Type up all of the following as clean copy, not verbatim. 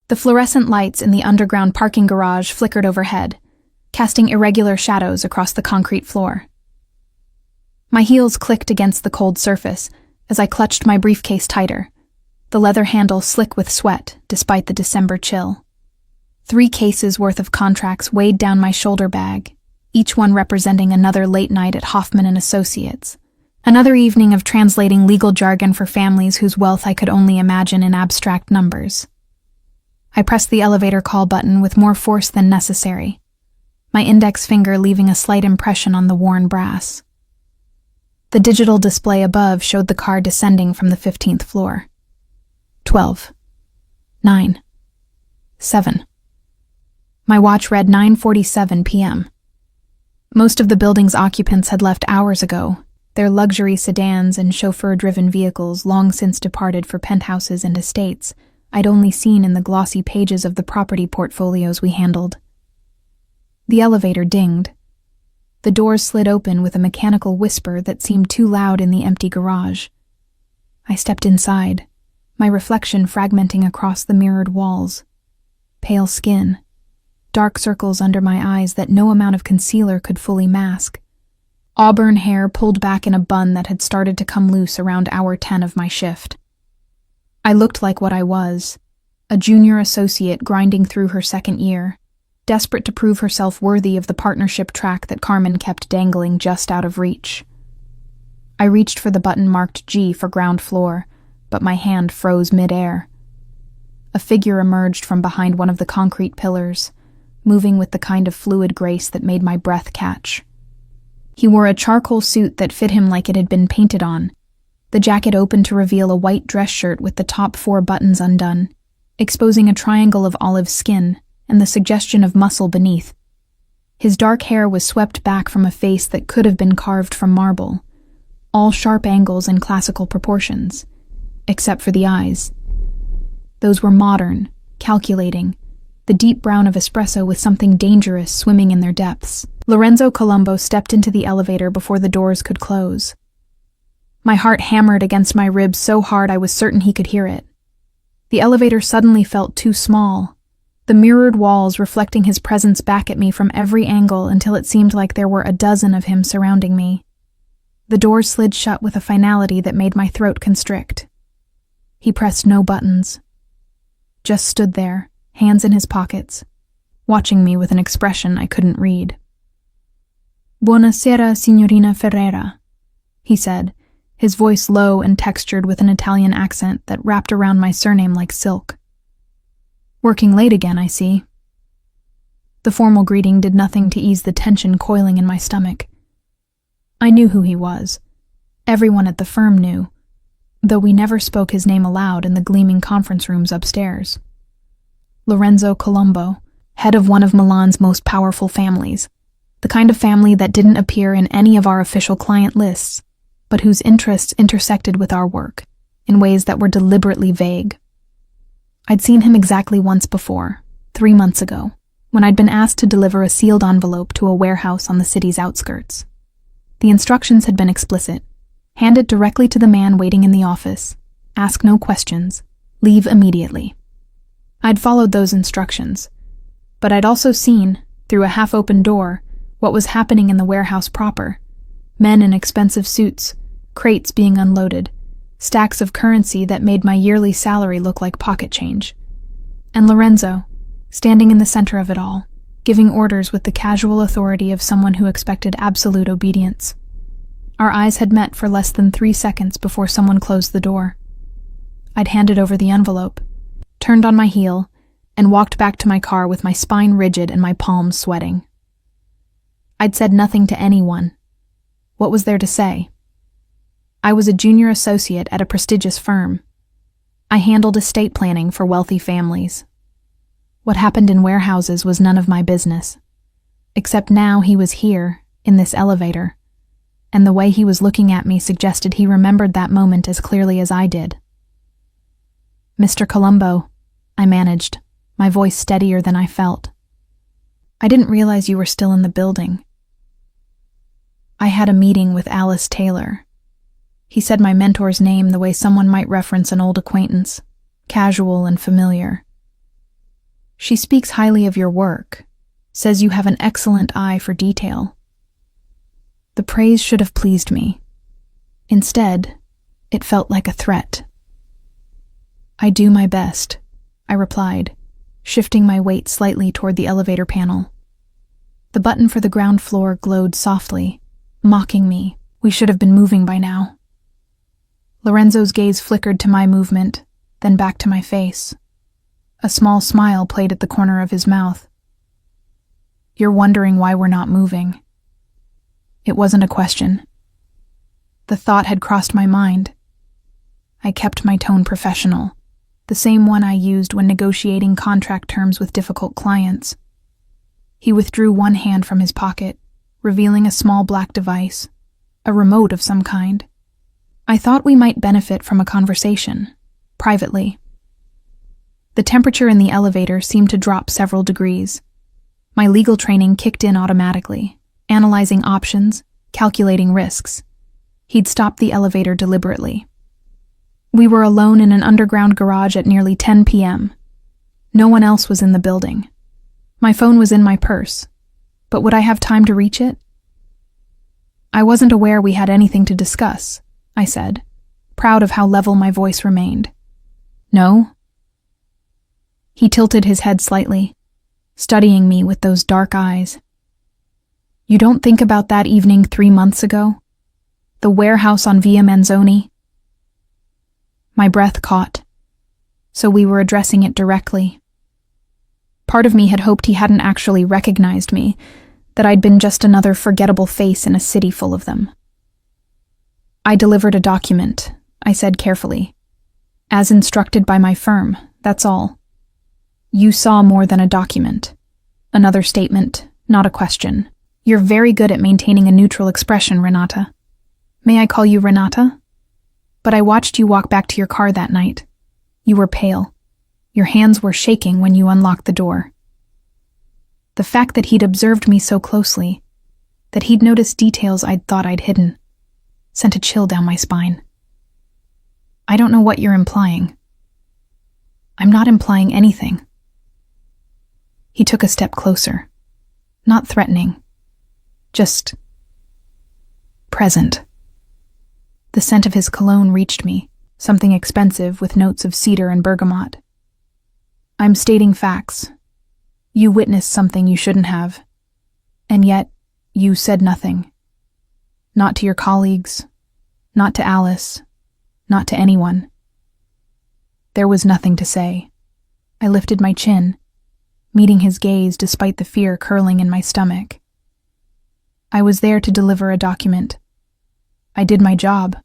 The fluorescent lights in the underground parking garage flickered overhead, casting irregular shadows across the concrete floor. My heels clicked against the cold surface as I clutched my briefcase tighter, the leather handle slick with sweat despite the December chill. 3 cases worth of contracts weighed down my shoulder bag, each one representing another late night at Hoffman & Associates, another evening of translating legal jargon for families whose wealth I could only imagine in abstract numbers. I pressed the elevator call button with more force than necessary, my index finger leaving a slight impression on the worn brass. The digital display above showed the car descending from the 15th floor. 12. 9. 7. My watch read 9:47 p.m. Most of the building's occupants had left hours ago, their luxury sedans and chauffeur-driven vehicles long since departed for penthouses and estates I'd only seen in the glossy pages of the property portfolios we handled. The elevator dinged. The doors slid open with a mechanical whisper that seemed too loud in the empty garage. I stepped inside, my reflection fragmenting across the mirrored walls. Pale skin, dark circles under my eyes that no amount of concealer could fully mask. Auburn hair pulled back in a bun that had started to come loose around hour 10 of my shift. I looked like what I was, a junior associate grinding through her second year, desperate to prove herself worthy of the partnership track that Carmen kept dangling just out of reach. I reached for the button marked G for ground floor, but my hand froze mid-air. A figure emerged from behind one of the concrete pillars, moving with the kind of fluid grace that made my breath catch. He wore a charcoal suit that fit him like it had been painted on, the jacket open to reveal a white dress shirt with the top 4 buttons undone, exposing a triangle of olive skin and the suggestion of muscle beneath. His dark hair was swept back from a face that could have been carved from marble, all sharp angles and classical proportions, except for the eyes. Those were modern, calculating, the deep brown of espresso with something dangerous swimming in their depths. Lorenzo Colombo stepped into the elevator before the doors could close. My heart hammered against my ribs so hard I was certain he could hear it. The elevator suddenly felt too small, the mirrored walls reflecting his presence back at me from every angle until it seemed like there were a dozen of him surrounding me. The doors slid shut with a finality that made my throat constrict. He pressed no buttons. Just stood there, hands in his pockets, watching me with an expression I couldn't read. "Buonasera, signorina Ferreira," he said, his voice low and textured with an Italian accent that wrapped around my surname like silk. "Working late again, I see." The formal greeting did nothing to ease the tension coiling in my stomach. I knew who he was. Everyone at the firm knew, though we never spoke his name aloud in the gleaming conference rooms upstairs. Lorenzo Colombo, head of one of Milan's most powerful families, the kind of family that didn't appear in any of our official client lists, but whose interests intersected with our work in ways that were deliberately vague. I'd seen him exactly once before, 3 months ago, when I'd been asked to deliver a sealed envelope to a warehouse on the city's outskirts. The instructions had been explicit. Hand it directly to the man waiting in the office. Ask no questions. Leave immediately. I'd followed those instructions, but I'd also seen, through a half-open door, what was happening in the warehouse proper. Men in expensive suits, crates being unloaded, stacks of currency that made my yearly salary look like pocket change. And Lorenzo, standing in the center of it all, giving orders with the casual authority of someone who expected absolute obedience. Our eyes had met for less than 3 seconds before someone closed the door. I'd handed over the envelope, turned on my heel, and walked back to my car with my spine rigid and my palms sweating. I'd said nothing to anyone. What was there to say? I was a junior associate at a prestigious firm. I handled estate planning for wealthy families. What happened in warehouses was none of my business. Except now he was here, in this elevator, and the way he was looking at me suggested he remembered that moment as clearly as I did. "Mr. Colombo," I managed, my voice steadier than I felt. "I didn't realize you were still in the building. I had a meeting with Alice Taylor." He said my mentor's name the way someone might reference an old acquaintance, casual and familiar. She speaks highly of your work, says you have an excellent eye for detail. The praise should have pleased me. Instead, it felt like a threat. I do my best, I replied, shifting my weight slightly toward the elevator panel. The button for the ground floor glowed softly, mocking me. We should have been moving by now. Lorenzo's gaze flickered to my movement, then back to my face. A small smile played at the corner of his mouth. You're wondering why we're not moving. It wasn't a question. The thought had crossed my mind. I kept my tone professional, the same one I used when negotiating contract terms with difficult clients. He withdrew one hand from his pocket, revealing a small black device, a remote of some kind. I thought we might benefit from a conversation, privately. The temperature in the elevator seemed to drop several degrees. My legal training kicked in automatically, analyzing options, calculating risks. He'd stopped the elevator deliberately. We were alone in an underground garage at nearly 10 p.m. No one else was in the building. My phone was in my purse, but would I have time to reach it? I wasn't aware we had anything to discuss, I said, proud of how level my voice remained. No? He tilted his head slightly, studying me with those dark eyes. You don't think about that evening 3 months ago? The warehouse on Via Manzoni? My breath caught, so we were addressing it directly. Part of me had hoped he hadn't actually recognized me, that I'd been just another forgettable face in a city full of them. I delivered a document, I said carefully. As instructed by my firm, that's all. You saw more than a document. Another statement, not a question. You're very good at maintaining a neutral expression, Renata. May I call you Renata? But I watched you walk back to your car that night. You were pale. Your hands were shaking when you unlocked the door. The fact that he'd observed me so closely, that he'd noticed details I'd thought I'd hidden, sent a chill down my spine. I don't know what you're implying. I'm not implying anything. He took a step closer, not threatening, just present. The scent of his cologne reached me, something expensive with notes of cedar and bergamot. I'm stating facts. You witnessed something you shouldn't have, and yet you said nothing. Not to your colleagues, not to Alice, not to anyone. There was nothing to say. I lifted my chin, meeting his gaze despite the fear curling in my stomach. I was there to deliver a document. I did my job.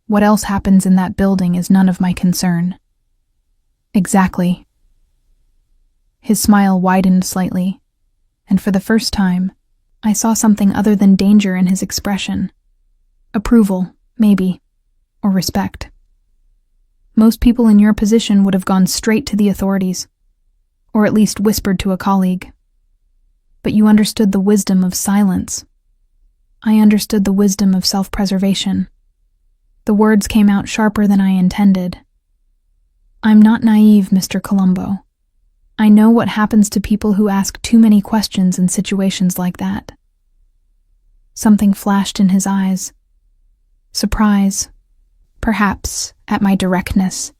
What else happens in that building is none of my concern. Exactly. His smile widened slightly, and for the first time, I saw something other than danger in his expression. Approval, maybe, or respect. Most people in your position would have gone straight to the authorities, or at least whispered to a colleague. But you understood the wisdom of silence. I understood the wisdom of self-preservation. The words came out sharper than I intended. I'm not naive, Mr. Colombo. I know what happens to people who ask too many questions in situations like that. Something flashed in his eyes. Surprise, perhaps, at my directness.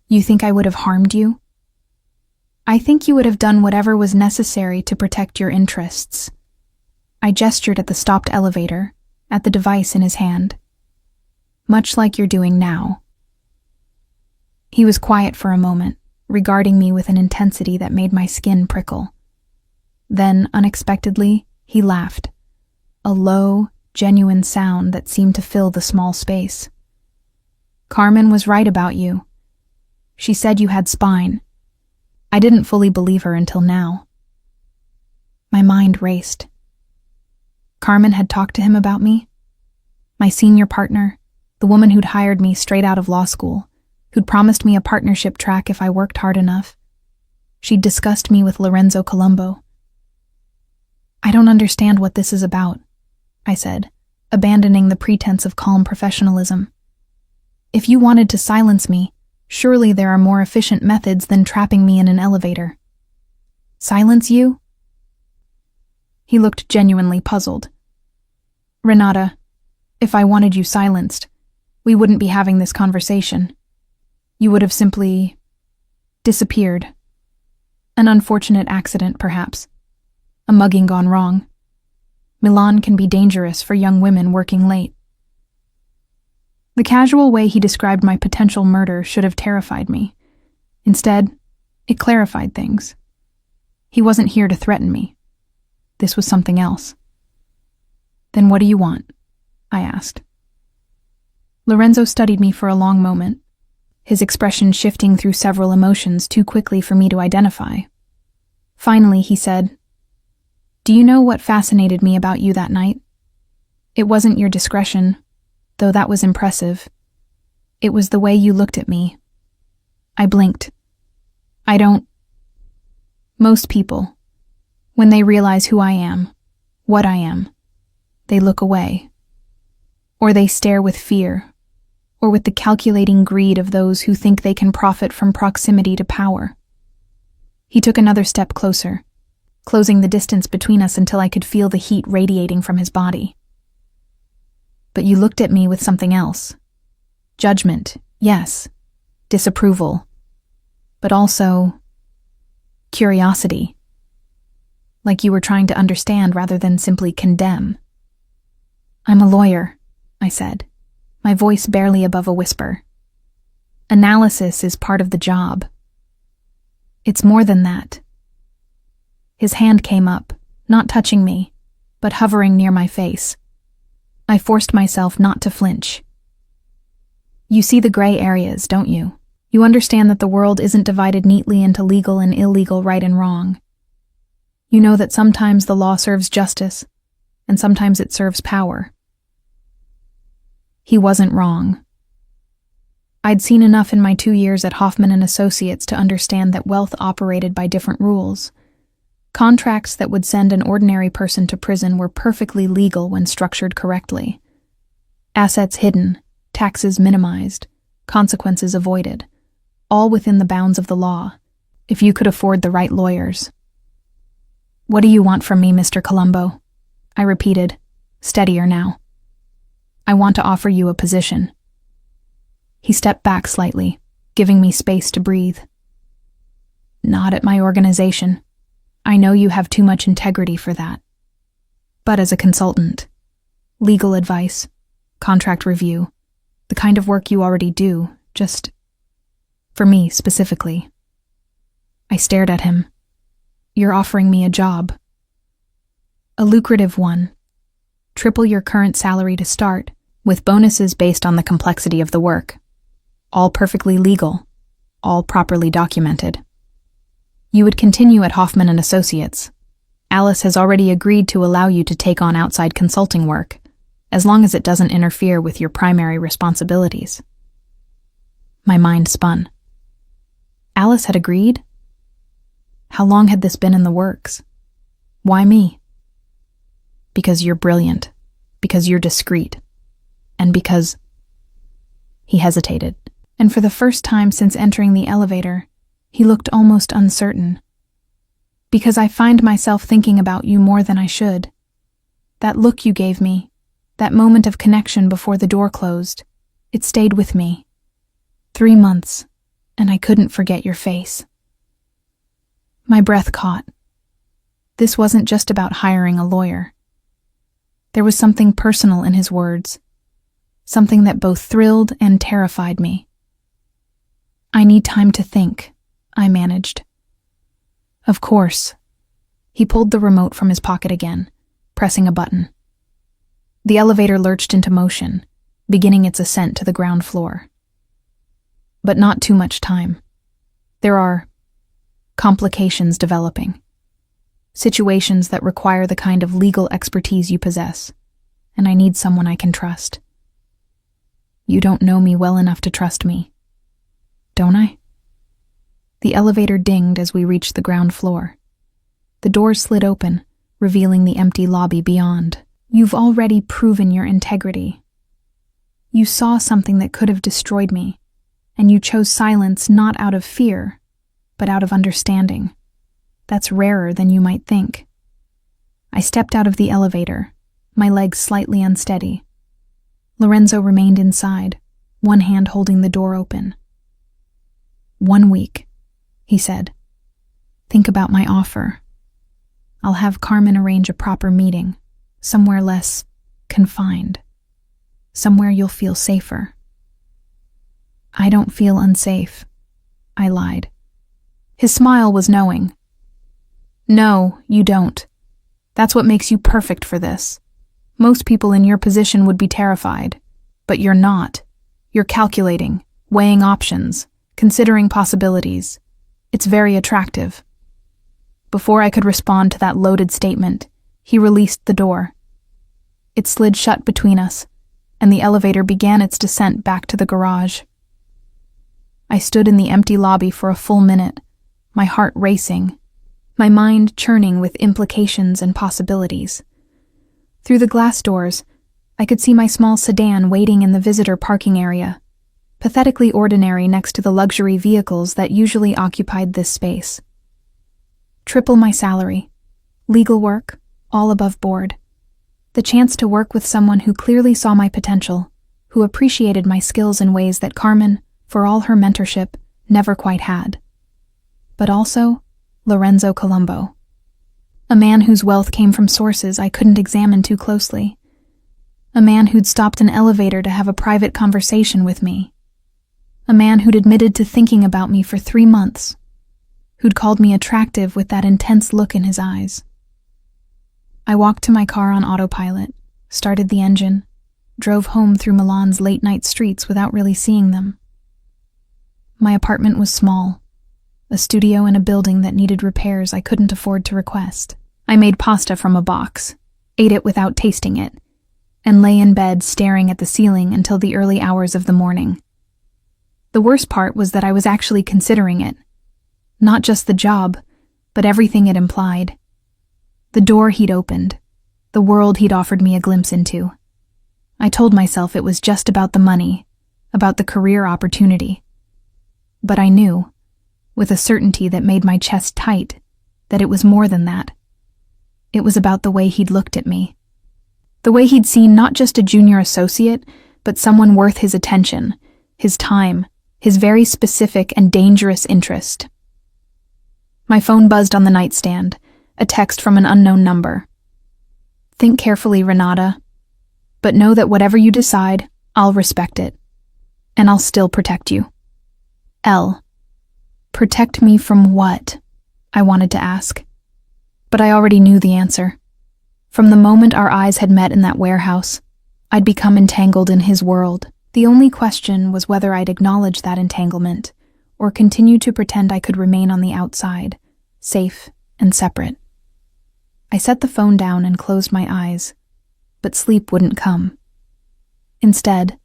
You think I would have harmed you? I think you would have done whatever was necessary to protect your interests. I gestured at the stopped elevator, at the device in his hand. Much like you're doing now. He was quiet for a moment, regarding me with an intensity that made my skin prickle. Then, unexpectedly, he laughed. A low, genuine sound that seemed to fill the small space. Carmen was right about you. She said you had spine. I didn't fully believe her until now. My mind raced. Carmen had talked to him about me? My senior partner, the woman who'd hired me straight out of law school, who'd promised me a partnership track if I worked hard enough. She'd discussed me with Lorenzo Colombo. I don't understand what this is about, I said, abandoning the pretense of calm professionalism. If you wanted to silence me, Surely there are more efficient methods than trapping me in an elevator. Silence you? He looked genuinely puzzled. Renata, if I wanted you silenced, we wouldn't be having this conversation. You would have simply disappeared. An unfortunate accident, perhaps. A mugging gone wrong. Milan can be dangerous for young women working late. The casual way he described my potential murder should have terrified me. Instead, it clarified things. He wasn't here to threaten me. This was something else. Then what do you want? I asked. Lorenzo studied me for a long moment, his expression shifting through several emotions too quickly for me to identify. Finally, he said, Do you know what fascinated me about you that night? It wasn't your discretion, though that was impressive. It was the way you looked at me. I blinked. Most people, when they realize who I am, what I am, they look away. Or they stare with fear, or with the calculating greed of those who think they can profit from proximity to power. He took another step closer, closing the distance between us until I could feel the heat radiating from his body. But you looked at me with something else. Judgment, yes. Disapproval. But also curiosity. Like you were trying to understand rather than simply condemn. I'm a lawyer, I said, my voice barely above a whisper. Analysis is part of the job. It's more than that. His hand came up, not touching me, but hovering near my face. I forced myself not to flinch. You see the gray areas, don't you? You understand that the world isn't divided neatly into legal and illegal, right and wrong. You know that sometimes the law serves justice, and sometimes it serves power. He wasn't wrong. I'd seen enough in my 2 years at Hoffman & Associates to understand that wealth operated by different rules. Contracts that would send an ordinary person to prison were perfectly legal when structured correctly. Assets hidden, taxes minimized, consequences avoided, all within the bounds of the law, if you could afford the right lawyers. What do you want from me, Mr. Colombo? I repeated, steadier now. I want to offer you a position. He stepped back slightly, giving me space to breathe. Not at my organization. I know you have too much integrity for that. But as a consultant, legal advice, contract review, the kind of work you already do, just for me specifically. I stared at him. You're offering me a job. A lucrative one. Triple your current salary to start, with bonuses based on the complexity of the work. All perfectly legal, all properly documented. You would continue at Hoffman & Associates. Alice has already agreed to allow you to take on outside consulting work, as long as it doesn't interfere with your primary responsibilities. My mind spun. Alice had agreed? How long had this been in the works? Why me? Because you're brilliant, because you're discreet, and because... He hesitated, and for the first time since entering the elevator, he looked almost uncertain. Because I find myself thinking about you more than I should. That look you gave me, that moment of connection before the door closed, it stayed with me. 3 months, and I couldn't forget your face. My breath caught. This wasn't just about hiring a lawyer. There was something personal in his words, something that both thrilled and terrified me. I need time to think, I managed. Of course. He pulled the remote from his pocket again, pressing a button. The elevator lurched into motion, beginning its ascent to the ground floor. But not too much time. There are complications developing. Situations that require the kind of legal expertise you possess, and I need someone I can trust. You don't know me well enough to trust me, don't I? The elevator dinged as we reached the ground floor. The doors slid open, revealing the empty lobby beyond. You've already proven your integrity. You saw something that could have destroyed me, and you chose silence not out of fear, but out of understanding. That's rarer than you might think. I stepped out of the elevator, my legs slightly unsteady. Lorenzo remained inside, one hand holding the door open. 1 week, he said. Think about my offer. I'll have Carmen arrange a proper meeting, somewhere less confined, somewhere you'll feel safer. I don't feel unsafe, I lied. His smile was knowing. No, you don't. That's what makes you perfect for this. Most people in your position would be terrified, but you're not. You're calculating, weighing options, considering possibilities. It's very attractive. Before I could respond to that loaded statement, he released the door. It slid shut between us, and the elevator began its descent back to the garage. I stood in the empty lobby for a full minute, my heart racing, my mind churning with implications and possibilities. Through the glass doors, I could see my small sedan waiting in the visitor parking area, pathetically ordinary next to the luxury vehicles that usually occupied this space. Triple my salary, legal work, all above board. The chance to work with someone who clearly saw my potential, who appreciated my skills in ways that Carmen, for all her mentorship, never quite had. But also, Lorenzo Colombo. A man whose wealth came from sources I couldn't examine too closely. A man who'd stopped an elevator to have a private conversation with me. A man who'd admitted to thinking about me for 3 months. Who'd called me attractive with that intense look in his eyes. I walked to my car on autopilot, started the engine, drove home through Milan's late-night streets without really seeing them. My apartment was small, a studio in a building that needed repairs I couldn't afford to request. I made pasta from a box, ate it without tasting it, and lay in bed staring at the ceiling until the early hours of the morning. The worst part was that I was actually considering it. Not just the job, but everything it implied. The door he'd opened, the world he'd offered me a glimpse into. I told myself it was just about the money, about the career opportunity. But I knew, with a certainty that made my chest tight, that it was more than that. It was about the way he'd looked at me. The way he'd seen not just a junior associate, but someone worth his attention, his time, his very specific and dangerous interest. My phone buzzed on the nightstand, a text from an unknown number. Think carefully, Renata, but know that whatever you decide, I'll respect it. And I'll still protect you. L. Protect me from what? I wanted to ask. But I already knew the answer. From the moment our eyes had met in that warehouse, I'd become entangled in his world. The only question was whether I'd acknowledge that entanglement, or continue to pretend I could remain on the outside, safe and separate. I set the phone down and closed my eyes, but sleep wouldn't come. Instead,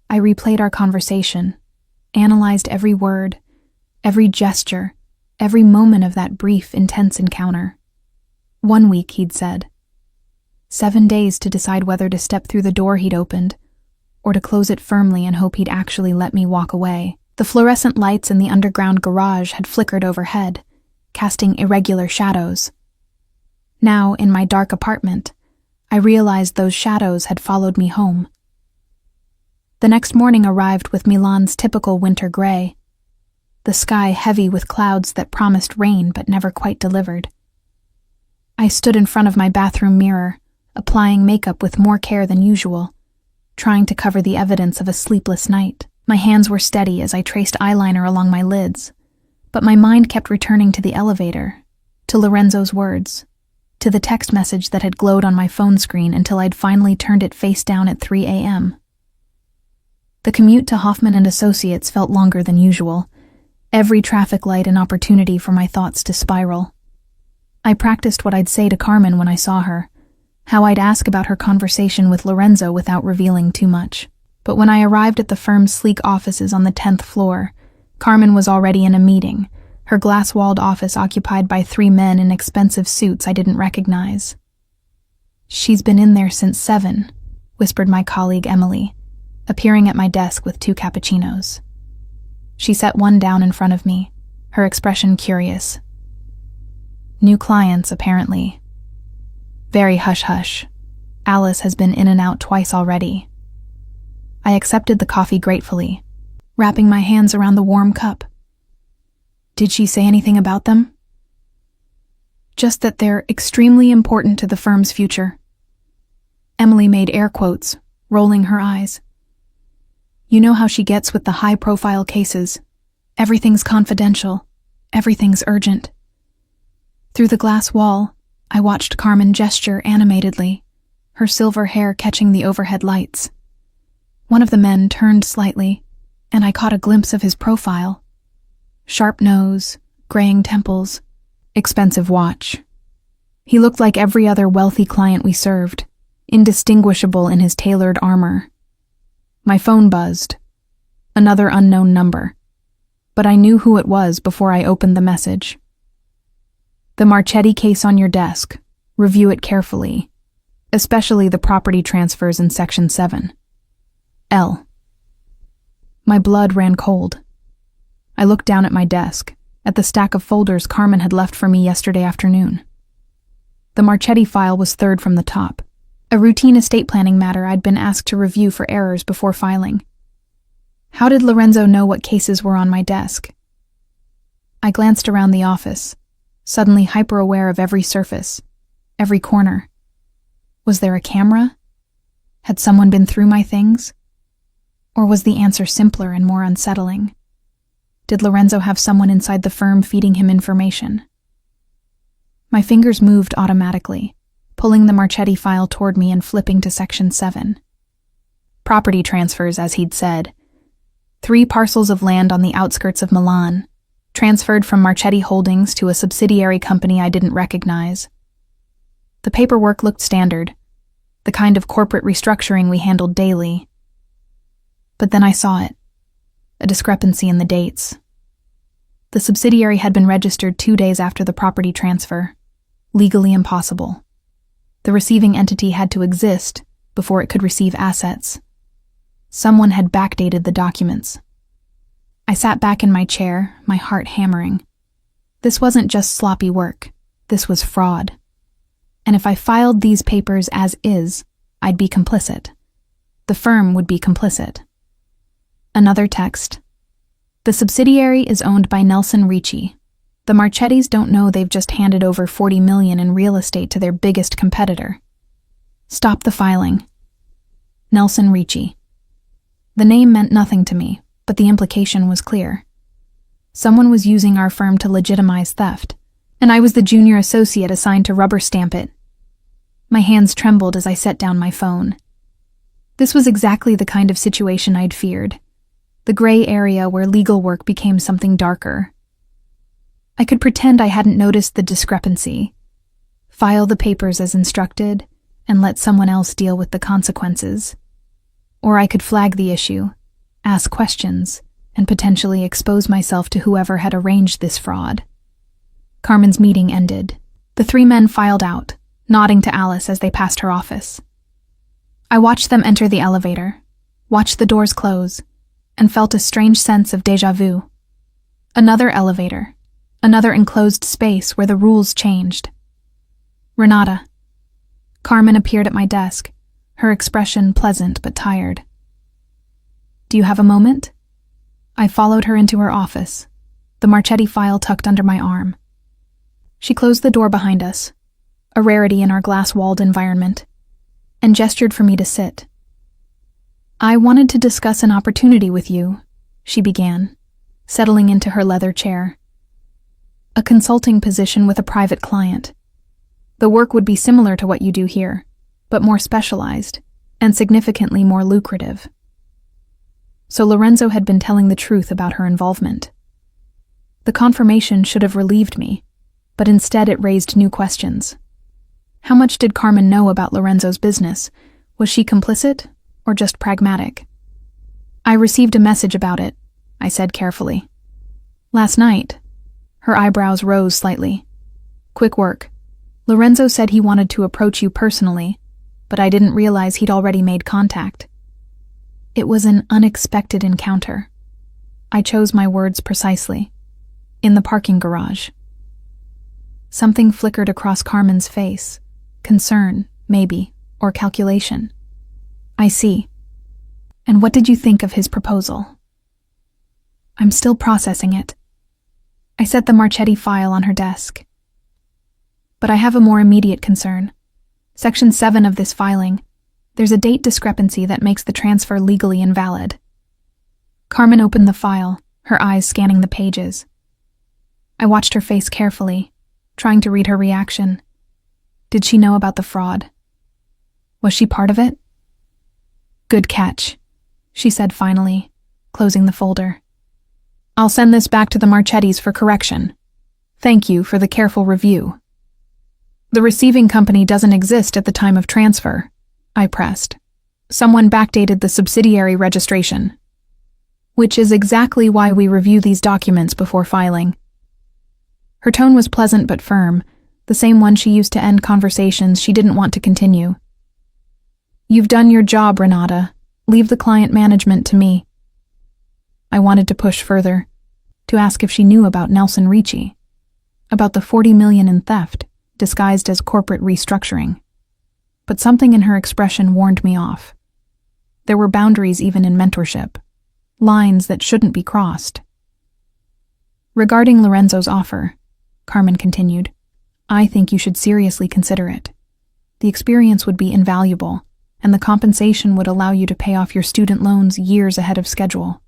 I replayed our conversation, analyzed every word, every gesture, every moment of that brief, intense encounter. 1 week, he'd said. 7 days to decide whether to step through the door he'd opened, or to close it firmly and hope he'd actually let me walk away. The fluorescent lights in the underground garage had flickered overhead, casting irregular shadows. Now, in my dark apartment, I realized those shadows had followed me home. The next morning arrived with Milan's typical winter gray, the sky heavy with clouds that promised rain but never quite delivered. I stood in front of my bathroom mirror, applying makeup with more care than usual, trying to cover the evidence of a sleepless night. My hands were steady as I traced eyeliner along my lids, but my mind kept returning to the elevator, to Lorenzo's words, to the text message that had glowed on my phone screen until I'd finally turned it face down at 3 a.m. The commute to Hoffman and Associates felt longer than usual, every traffic light an opportunity for my thoughts to spiral. I practiced what I'd say to Carmen when I saw her, how I'd ask about her conversation with Lorenzo without revealing too much. But when I arrived at the firm's sleek offices on the 10th floor, Carmen was already in a meeting, her glass-walled office occupied by 3 men in expensive suits I didn't recognize. "She's been in there since 7, whispered my colleague Emily, appearing at my desk with 2 cappuccinos. She set one down in front of me, her expression curious. New clients, apparently. Very hush-hush. Alice has been in and out twice already. I accepted the coffee gratefully, wrapping my hands around the warm cup. Did she say anything about them? Just that they're extremely important to the firm's future. Emily made air quotes, rolling her eyes. You know how she gets with the high-profile cases. Everything's confidential. Everything's urgent. Through the glass wall, I watched Carmen gesture animatedly, her silver hair catching the overhead lights. One of the men turned slightly, and I caught a glimpse of his profile. Sharp nose, graying temples, expensive watch. He looked like every other wealthy client we served, indistinguishable in his tailored armor. My phone buzzed. Another unknown number. But I knew who it was before I opened the message. The Marchetti case on your desk. Review it carefully, especially the property transfers in Section 7. L. My blood ran cold. I looked down at my desk, at the stack of folders Carmen had left for me yesterday afternoon. The Marchetti file was third from the top, a routine estate planning matter I'd been asked to review for errors before filing. How did Lorenzo know what cases were on my desk? I glanced around the office, suddenly hyper-aware of every surface, every corner. Was there a camera? Had someone been through my things? Or was the answer simpler and more unsettling? Did Lorenzo have someone inside the firm feeding him information? My fingers moved automatically, pulling the Marchetti file toward me and flipping to Section 7. Property transfers, as he'd said. 3 parcels of land on the outskirts of Milan, transferred from Marchetti Holdings to a subsidiary company I didn't recognize. The paperwork looked standard, the kind of corporate restructuring we handled daily. But then I saw it, a discrepancy in the dates. The subsidiary had been registered 2 days after the property transfer, legally impossible. The receiving entity had to exist before it could receive assets. Someone had backdated the documents. I sat back in my chair, my heart hammering. This wasn't just sloppy work. This was fraud. And if I filed these papers as is, I'd be complicit. The firm would be complicit. Another text. The subsidiary is owned by Nelson Ricci. The Marchettis don't know they've just handed over $40 million in real estate to their biggest competitor. Stop the filing. Nelson Ricci. The name meant nothing to me, but the implication was clear. Someone was using our firm to legitimize theft, and I was the junior associate assigned to rubber stamp it. My hands trembled as I set down my phone. This was exactly the kind of situation I'd feared. The gray area where legal work became something darker. I could pretend I hadn't noticed the discrepancy, file the papers as instructed, and let someone else deal with the consequences. Or I could flag the issue, ask questions, and potentially expose myself to whoever had arranged this fraud. Carmen's meeting ended. The 3 men filed out, nodding to Alice as they passed her office. I watched them enter the elevator, watched the doors close, and felt a strange sense of déjà vu. Another elevator, another enclosed space where the rules changed. Renata. Carmen appeared at my desk, her expression pleasant but tired. Do you have a moment? I followed her into her office, the Marchetti file tucked under my arm. She closed the door behind us, a rarity in our glass-walled environment, and gestured for me to sit. I wanted to discuss an opportunity with you, she began, settling into her leather chair. A consulting position with a private client. The work would be similar to what you do here, but more specialized, and significantly more lucrative. So Lorenzo had been telling the truth about her involvement. The confirmation should have relieved me, but instead it raised new questions. How much did Carmen know about Lorenzo's business? Was she complicit, or just pragmatic? I received a message about it, I said carefully. Last night. Her eyebrows rose slightly. Quick work. Lorenzo said he wanted to approach you personally, but I didn't realize he'd already made contact. It was an unexpected encounter. I chose my words precisely. In the parking garage. Something flickered across Carmen's face. Concern, maybe, or calculation. I see. And what did you think of his proposal? I'm still processing it. I set the Marchetti file on her desk. But I have a more immediate concern. Section 7 of this filing. There's a date discrepancy that makes the transfer legally invalid. Carmen opened the file, her eyes scanning the pages. I watched her face carefully, trying to read her reaction. Did she know about the fraud? Was she part of it? Good catch, she said finally, closing the folder. I'll send this back to the Marchettis for correction. Thank you for the careful review. The receiving company doesn't exist at the time of transfer, I pressed. Someone backdated the subsidiary registration. Which is exactly why we review these documents before filing. Her tone was pleasant but firm, the same one she used to end conversations she didn't want to continue. You've done your job, Renata. Leave the client management to me. I wanted to push further, to ask if she knew about Nelson Ricci, about the $40 million in theft, disguised as corporate restructuring. But something in her expression warned me off. There were boundaries even in mentorship, lines that shouldn't be crossed. Regarding Lorenzo's offer, Carmen continued, I think you should seriously consider it. The experience would be invaluable, and the compensation would allow you to pay off your student loans years ahead of schedule.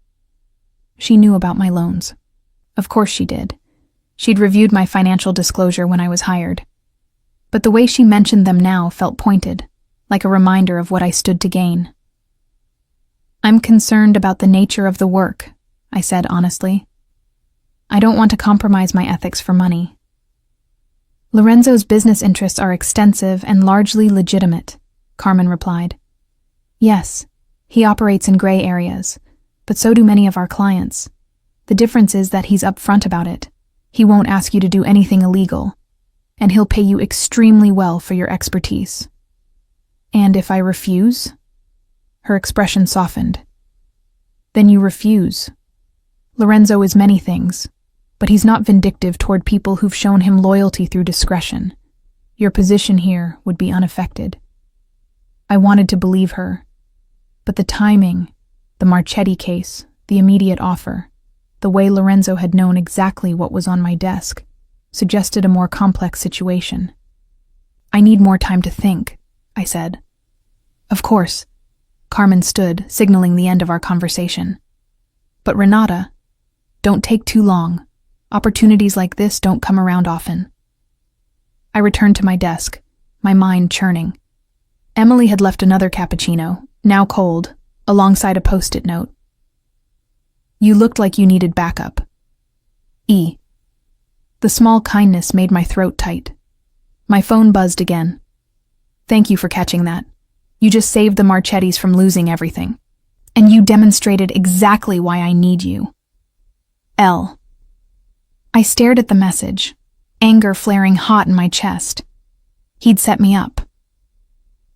She knew about my loans. Of course she did. She'd reviewed my financial disclosure when I was hired. But the way she mentioned them now felt pointed, like a reminder of what I stood to gain. I'm concerned about the nature of the work, I said honestly. I don't want to compromise my ethics for money. Lorenzo's business interests are extensive and largely legitimate, Carmen replied. Yes, he operates in gray areas, but so do many of our clients. The difference is that he's upfront about it. He won't ask you to do anything illegal, and he'll pay you extremely well for your expertise. And if I refuse? Her expression softened. Then you refuse. Lorenzo is many things, but he's not vindictive toward people who've shown him loyalty through discretion. Your position here would be unaffected. I wanted to believe her, but the timing, the Marchetti case, the immediate offer, the way Lorenzo had known exactly what was on my desk, suggested a more complex situation. I need more time to think, I said. Of course. Carmen stood, signaling the end of our conversation. But Renata, don't take too long. Opportunities like this don't come around often. I returned to my desk, my mind churning. Emily had left another cappuccino, now cold, alongside a post-it note. You looked like you needed backup. E. The small kindness made my throat tight. My phone buzzed again. Thank you for catching that. You just saved the Marchettis from losing everything. And you demonstrated exactly why I need you. L. I stared at the message, anger flaring hot in my chest. He'd set me up.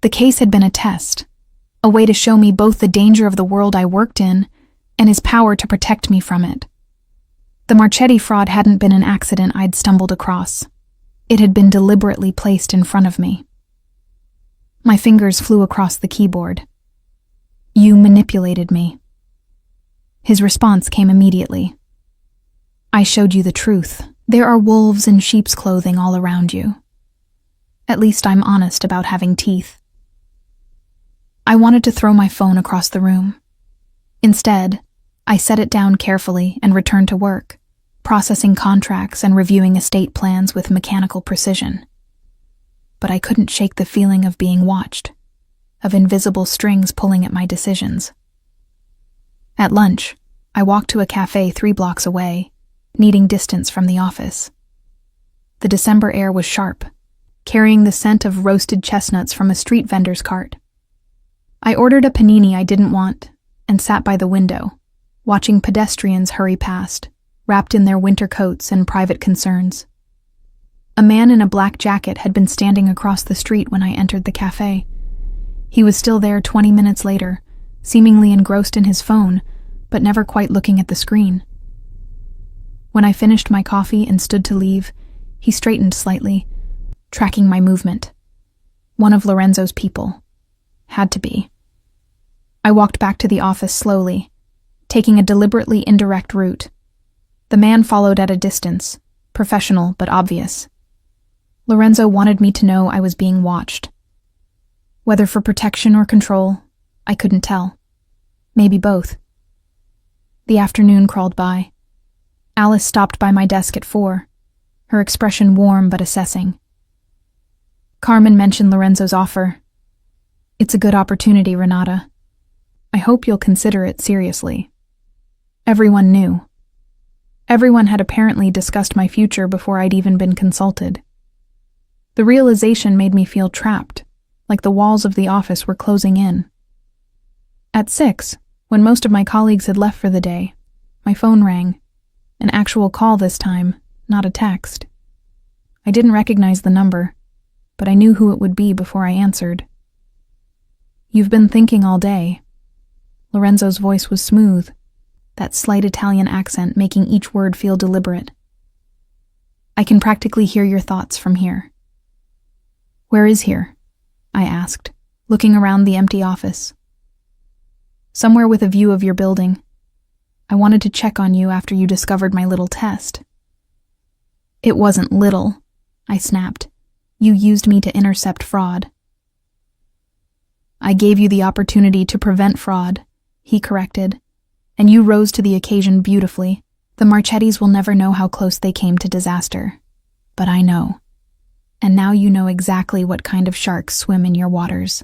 The case had been a test, a way to show me both the danger of the world I worked in and his power to protect me from it. The Marchetti fraud hadn't been an accident I'd stumbled across. It had been deliberately placed in front of me. My fingers flew across the keyboard. You manipulated me. His response came immediately. I showed you the truth. There are wolves in sheep's clothing all around you. At least I'm honest about having teeth. I wanted to throw my phone across the room. Instead, I set it down carefully and returned to work, processing contracts and reviewing estate plans with mechanical precision. But I couldn't shake the feeling of being watched, of invisible strings pulling at my decisions. At lunch, I walked to a cafe 3 blocks away, needing distance from the office. The December air was sharp, carrying the scent of roasted chestnuts from a street vendor's cart. I ordered a panini I didn't want and sat by the window, watching pedestrians hurry past, wrapped in their winter coats and private concerns. A man in a black jacket had been standing across the street when I entered the cafe. He was still there 20 minutes later, seemingly engrossed in his phone, but never quite looking at the screen. When I finished my coffee and stood to leave, he straightened slightly, tracking my movement. One of Lorenzo's people. Had to be. I walked back to the office slowly, taking a deliberately indirect route. The man followed at a distance, professional but obvious. Lorenzo wanted me to know I was being watched. Whether for protection or control, I couldn't tell. Maybe both. The afternoon crawled by. Alice stopped by my desk at 4, her expression warm but assessing. Carmen mentioned Lorenzo's offer. It's a good opportunity, Renata. I hope you'll consider it seriously. Everyone knew. Everyone had apparently discussed my future before I'd even been consulted. The realization made me feel trapped, like the walls of the office were closing in. At 6, when most of my colleagues had left for the day, my phone rang. An actual call this time, not a text. I didn't recognize the number, but I knew who it would be before I answered. You've been thinking all day. Lorenzo's voice was smooth, that slight Italian accent making each word feel deliberate. I can practically hear your thoughts from here. Where is here? I asked, looking around the empty office. Somewhere with a view of your building. I wanted to check on you after you discovered my little test. It wasn't little, I snapped. You used me to intercept fraud. I gave you the opportunity to prevent fraud, he corrected, and you rose to the occasion beautifully. The Marchettis will never know how close they came to disaster. But I know. And now you know exactly what kind of sharks swim in your waters.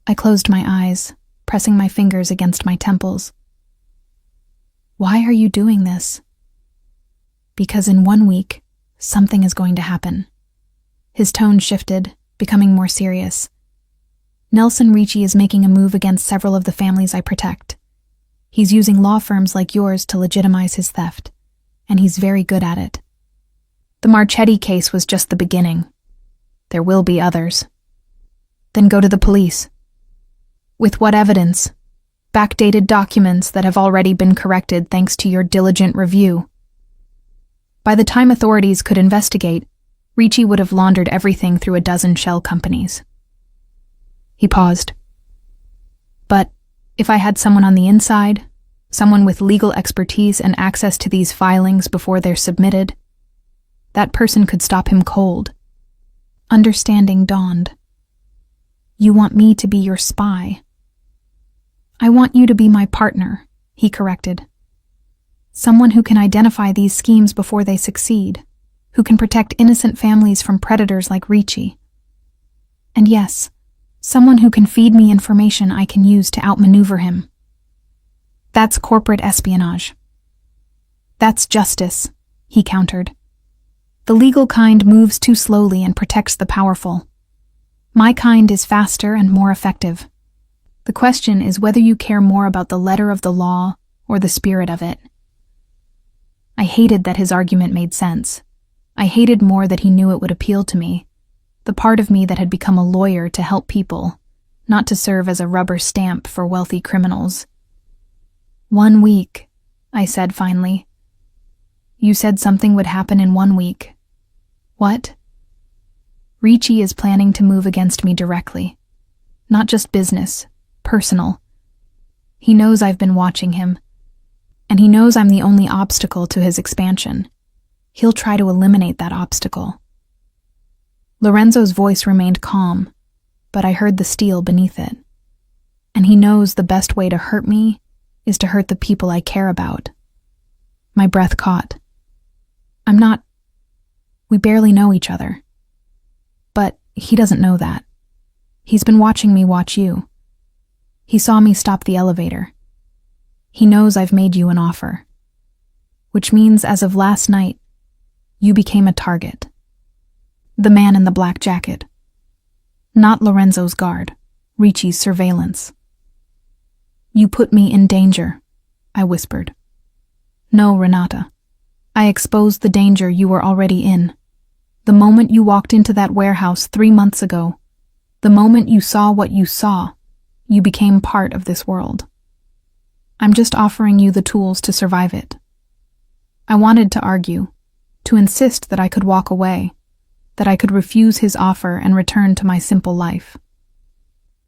I closed my eyes, pressing my fingers against my temples. Why are you doing this? Because in 1 week, something is going to happen. His tone shifted, becoming more serious. Nelson Ricci is making a move against several of the families I protect. He's using law firms like yours to legitimize his theft, and he's very good at it. The Marchetti case was just the beginning. There will be others. Then go to the police. With what evidence? Backdated documents that have already been corrected thanks to your diligent review. By the time authorities could investigate, Ricci would have laundered everything through a dozen shell companies. He paused. But if I had someone on the inside, someone with legal expertise and access to these filings before they're submitted, that person could stop him cold. Understanding dawned. You want me to be your spy. I want you to be my partner, he corrected. Someone who can identify these schemes before they succeed, who can protect innocent families from predators like Ricci. And yes, someone who can feed me information I can use to outmaneuver him. That's corporate espionage. That's justice, he countered. The legal kind moves too slowly and protects the powerful. My kind is faster and more effective. The question is whether you care more about the letter of the law or the spirit of it. I hated that his argument made sense. I hated more that he knew it would appeal to me, the part of me that had become a lawyer to help people, not to serve as a rubber stamp for wealthy criminals. 1 week, I said finally. You said something would happen in 1 week. What? Ricci is planning to move against me directly. Not just business, personal. He knows I've been watching him, and he knows I'm the only obstacle to his expansion. He'll try to eliminate that obstacle. Lorenzo's voice remained calm, but I heard the steel beneath it. And he knows the best way to hurt me is to hurt the people I care about. My breath caught. We barely know each other. But he doesn't know that. He's been watching me watch you. He saw me stop the elevator. He knows I've made you an offer. Which means as of last night, you became a target. The man in the black jacket. Not Lorenzo's guard, Ricci's surveillance. You put me in danger, I whispered. No, Renata. I exposed the danger you were already in. The moment you walked into that warehouse 3 months ago, the moment you saw what you saw, you became part of this world. I'm just offering you the tools to survive it. I wanted to argue, to insist that I could walk away, that I could refuse his offer and return to my simple life.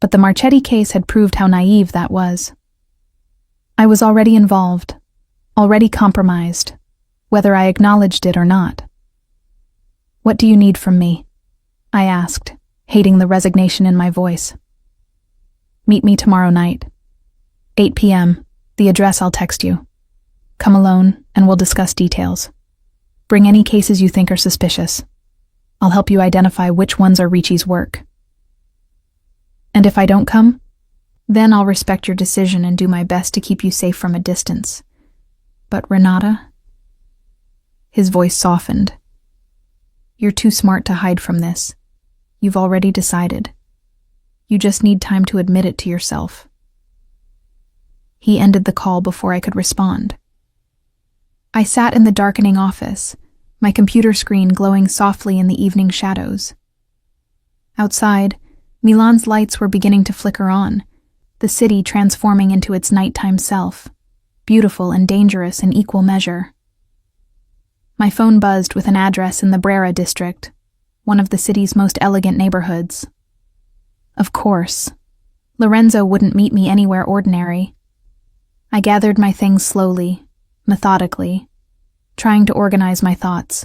But the Marchetti case had proved how naive that was. I was already involved, already compromised, whether I acknowledged it or not. "What do you need from me?" I asked, hating the resignation in my voice. "Meet me tomorrow night. 8 p.m. The address I'll text you. Come alone, and we'll discuss details. Bring any cases you think are suspicious. I'll help you identify which ones are Ricci's work. And if I don't come, then I'll respect your decision and do my best to keep you safe from a distance. But Renata?" His voice softened. "You're too smart to hide from this. You've already decided. You just need time to admit it to yourself." He ended the call before I could respond. I sat in the darkening office, my computer screen glowing softly in the evening shadows. Outside, Milan's lights were beginning to flicker on, the city transforming into its nighttime self, beautiful and dangerous in equal measure. My phone buzzed with an address in the Brera district, one of the city's most elegant neighborhoods. Of course, Lorenzo wouldn't meet me anywhere ordinary. I gathered my things slowly, methodically, trying to organize my thoughts.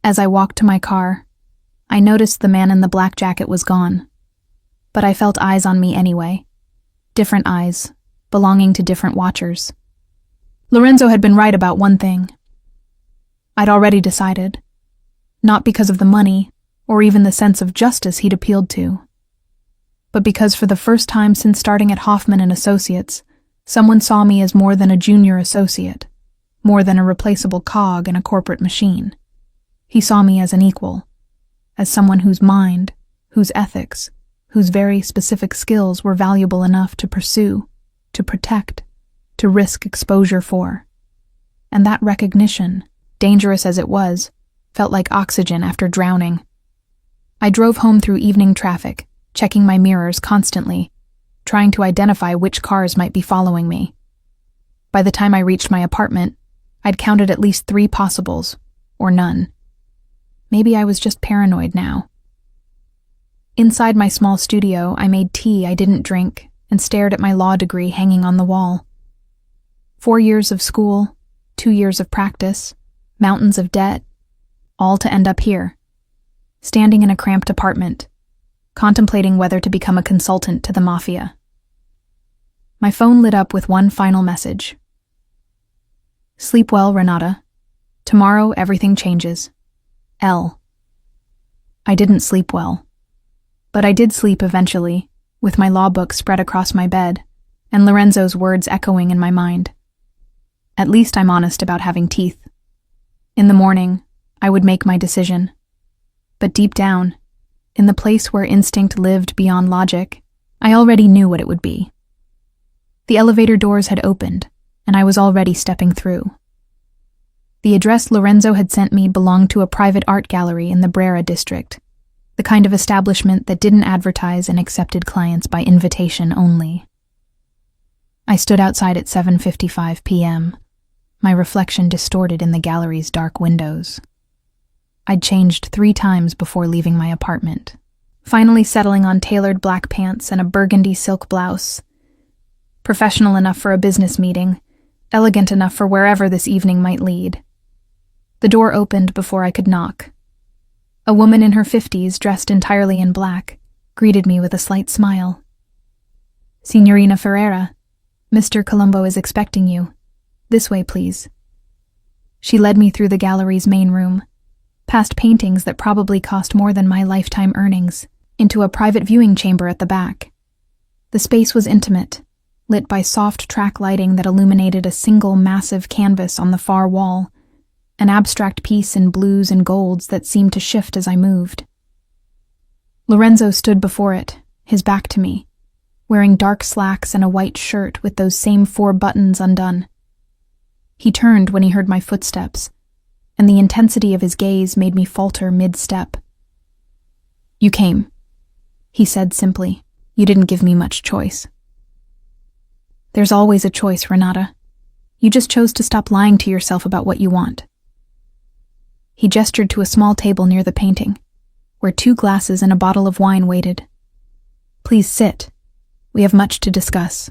As I walked to my car, I noticed the man in the black jacket was gone, but I felt eyes on me anyway. Different eyes, belonging to different watchers. Lorenzo had been right about one thing. I'd already decided, not because of the money or even the sense of justice he'd appealed to, but because for the first time since starting at Hoffman and Associates, someone saw me as more than a junior associate, more than a replaceable cog in a corporate machine. He saw me as an equal, as someone whose mind, whose ethics, whose very specific skills were valuable enough to pursue, to protect, to risk exposure for. And that recognition, dangerous as it was, felt like oxygen after drowning. I drove home through evening traffic, checking my mirrors constantly, trying to identify which cars might be following me. By the time I reached my apartment, I'd counted at least 3 possibles, or none. Maybe I was just paranoid now. Inside my small studio, I made tea I didn't drink and stared at my law degree hanging on the wall. 4 years of school, 2 years of practice, mountains of debt, all to end up here, standing in a cramped apartment, contemplating whether to become a consultant to the Mafia. My phone lit up with one final message. "Sleep well, Renata. Tomorrow everything changes. L." I didn't sleep well, but I did sleep eventually, with my law book spread across my bed and Lorenzo's words echoing in my mind. At least I'm honest about having teeth. In the morning, I would make my decision. But deep down, in the place where instinct lived beyond logic, I already knew what it would be. The elevator doors had opened, and I was already stepping through. The address Lorenzo had sent me belonged to a private art gallery in the Brera district, the kind of establishment that didn't advertise and accepted clients by invitation only. I stood outside at 7:55 p.m., my reflection distorted in the gallery's dark windows. I'd changed 3 times before leaving my apartment, finally settling on tailored black pants and a burgundy silk blouse. Professional enough for a business meeting, elegant enough for wherever this evening might lead. The door opened before I could knock. A woman in her 50s, dressed entirely in black, greeted me with a slight smile. "Signorina Ferreira, Mr. Colombo is expecting you. This way, please." She led me through the gallery's main room, past paintings that probably cost more than my lifetime earnings, into a private viewing chamber at the back. The space was intimate, lit by soft track lighting that illuminated a single massive canvas on the far wall, an abstract piece in blues and golds that seemed to shift as I moved. Lorenzo stood before it, his back to me, wearing dark slacks and a white shirt with those same 4 buttons undone. He turned when he heard my footsteps, and the intensity of his gaze made me falter mid-step. "You came," he said simply. "You didn't give me much choice." There's always a choice, Renata. You just chose to stop lying to yourself about what you want. He gestured to a small table near the painting, where 2 glasses and a bottle of wine waited. Please sit. We have much to discuss.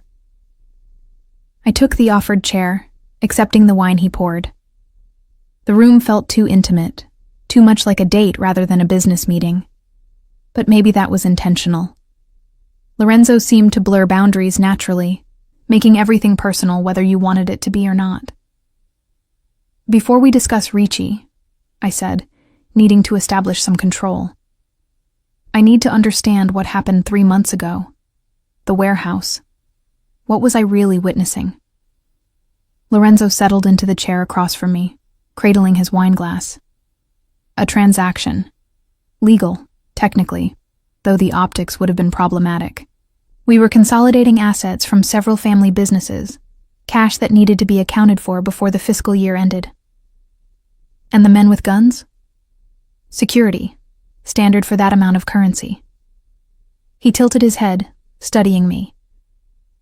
I took the offered chair, accepting the wine he poured. The room felt too intimate, too much like a date rather than a business meeting. But maybe that was intentional. Lorenzo seemed to blur boundaries naturally, making everything personal whether you wanted it to be or not. Before we discuss Ricci, I said, needing to establish some control. I need to understand what happened 3 months ago. The warehouse. What was I really witnessing? Lorenzo settled into the chair across from me, cradling his wine glass. A transaction. Legal, technically, though the optics would have been problematic. We were consolidating assets from several family businesses, cash that needed to be accounted for before the fiscal year ended. And the men with guns? Security, standard for that amount of currency. He tilted his head, studying me.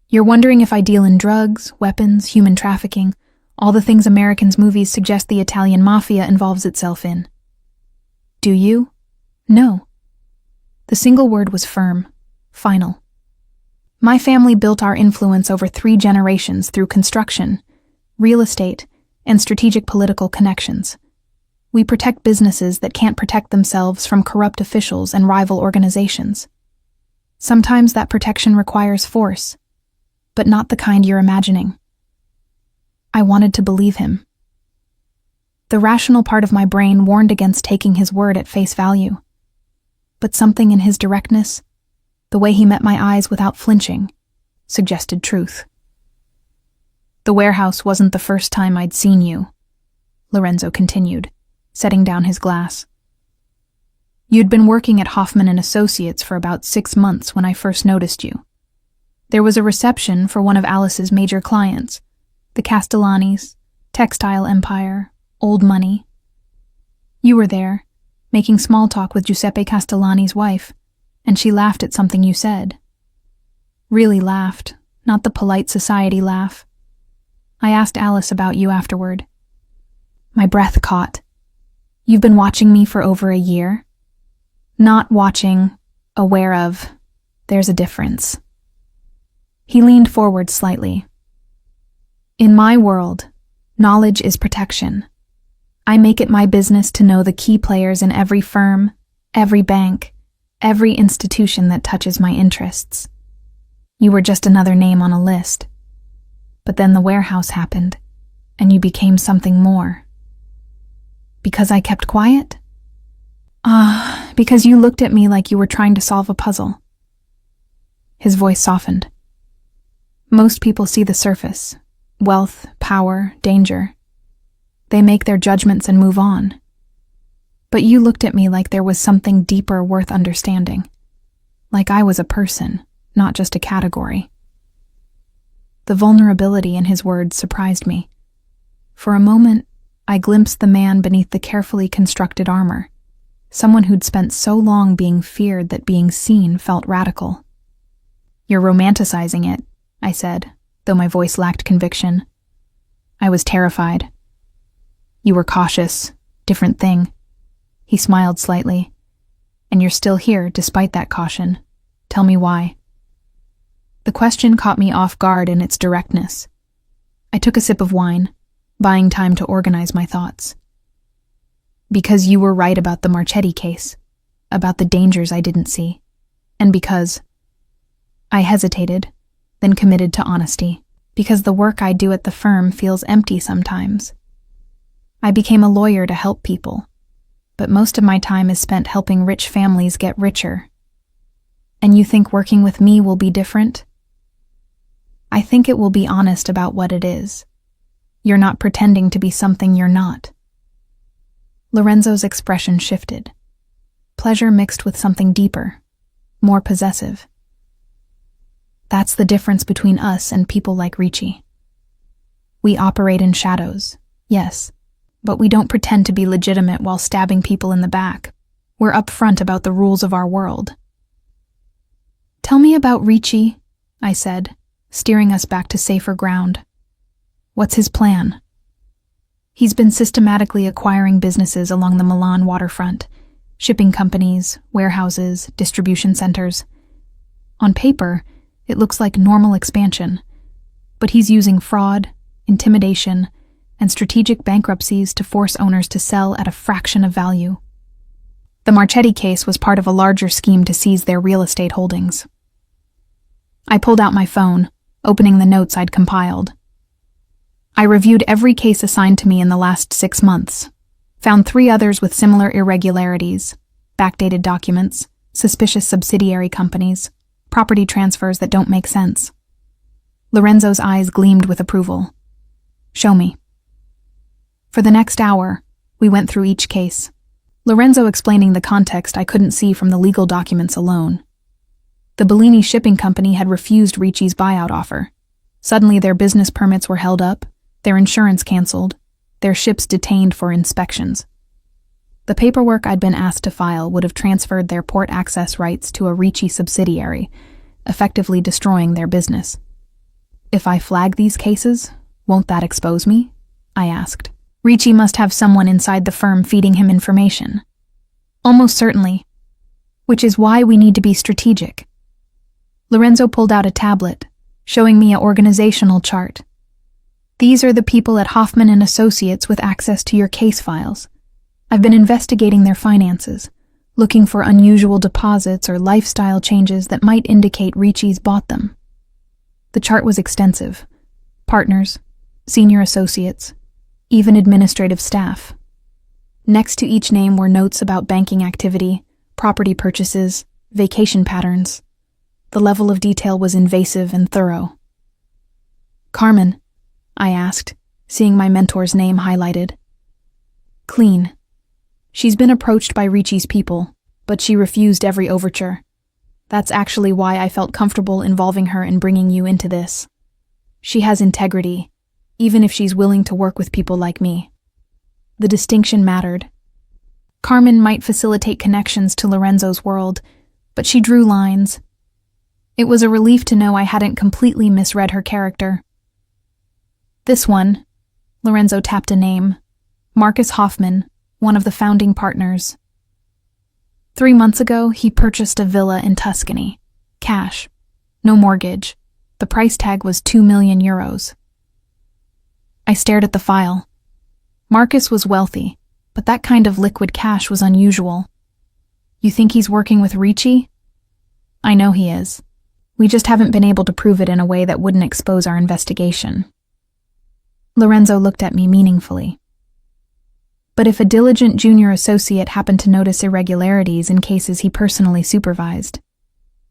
You're wondering if I deal in drugs, weapons, human trafficking, all the things Americans' movies suggest the Italian Mafia involves itself in. Do you? No. The single word was firm, final. My family built our influence over 3 generations through construction, real estate, and strategic political connections. We protect businesses that can't protect themselves from corrupt officials and rival organizations. Sometimes that protection requires force, but not the kind you're imagining. I wanted to believe him. The rational part of my brain warned against taking his word at face value. But something in his directness, the way he met my eyes without flinching, suggested truth. The warehouse wasn't the first time I'd seen you, Lorenzo continued, setting down his glass. You'd been working at Hoffman & Associates for about 6 months when I first noticed you. There was a reception for one of Alice's major clients, the Castellanis, textile empire, old money. You were there, making small talk with Giuseppe Castellani's wife, and she laughed at something you said. Really laughed, not the polite society laugh. I asked Alice about you afterward. My breath caught. You've been watching me for over a year? Not watching, aware of. There's a difference. He leaned forward slightly. In my world, knowledge is protection. I make it my business to know the key players in every firm, every bank, every institution that touches my interests. You were just another name on a list. But then the warehouse happened, and you became something more. Because I kept quiet? Because you looked at me like you were trying to solve a puzzle. His voice softened. Most people see the surface. Wealth, power, danger. They make their judgments and move on. But you looked at me like there was something deeper worth understanding. Like I was a person, not just a category. The vulnerability in his words surprised me. For a moment, I glimpsed the man beneath the carefully constructed armor, someone who'd spent so long being feared that being seen felt radical. You're romanticizing it, I said, though my voice lacked conviction. I was terrified. You were cautious, different thing. He smiled slightly. And you're still here despite that caution. Tell me why. The question caught me off guard in its directness. I took a sip of wine, buying time to organize my thoughts. Because you were right about the Marchetti case, about the dangers I didn't see, and because I hesitated, then committed to honesty, because the work I do at the firm feels empty sometimes. I became a lawyer to help people, but most of my time is spent helping rich families get richer. And you think working with me will be different? I think it will be honest about what it is. You're not pretending to be something you're not. Lorenzo's expression shifted. Pleasure mixed with something deeper, more possessive. That's the difference between us and people like Ricci. We operate in shadows, yes, but we don't pretend to be legitimate while stabbing people in the back. We're upfront about the rules of our world. Tell me about Ricci, I said, steering us back to safer ground. What's his plan? He's been systematically acquiring businesses along the Milan waterfront, shipping companies, warehouses, distribution centers. On paper, it looks like normal expansion, but he's using fraud, intimidation, and strategic bankruptcies to force owners to sell at a fraction of value. The Marchetti case was part of a larger scheme to seize their real estate holdings. I pulled out my phone, opening the notes I'd compiled. I reviewed every case assigned to me in the last 6 months, found 3 others with similar irregularities, backdated documents, suspicious subsidiary companies, property transfers that don't make sense. Lorenzo's eyes gleamed with approval. Show me. For the next hour, we went through each case, Lorenzo explaining the context I couldn't see from the legal documents alone. The Bellini shipping company had refused Ricci's buyout offer. Suddenly their business permits were held up, their insurance canceled, their ships detained for inspections. The paperwork I'd been asked to file would have transferred their port access rights to a Ricci subsidiary, effectively destroying their business. If I flag these cases, won't that expose me? I asked. Ricci must have someone inside the firm feeding him information. Almost certainly. Which is why we need to be strategic. Lorenzo pulled out a tablet, showing me an organizational chart. These are the people at Hoffman & Associates with access to your case files. I've been investigating their finances, looking for unusual deposits or lifestyle changes that might indicate Ricci's bought them. The chart was extensive. Partners, senior associates, even administrative staff. Next to each name were notes about banking activity, property purchases, vacation patterns. The level of detail was invasive and thorough. Carmen, I asked, seeing my mentor's name highlighted. Clean. She's been approached by Ricci's people, but she refused every overture. That's actually why I felt comfortable involving her in bringing you into this. She has integrity, even if she's willing to work with people like me. The distinction mattered. Carmen might facilitate connections to Lorenzo's world, but she drew lines. It was a relief to know I hadn't completely misread her character. This one, Lorenzo tapped a name, Marcus Hoffman, one of the founding partners. 3 months ago, he purchased a villa in Tuscany. Cash. No mortgage. The price tag was 2 million euros. I stared at the file. Marcus was wealthy, but that kind of liquid cash was unusual. You think he's working with Ricci? I know he is. We just haven't been able to prove it in a way that wouldn't expose our investigation. Lorenzo looked at me meaningfully. But if a diligent junior associate happened to notice irregularities in cases he personally supervised,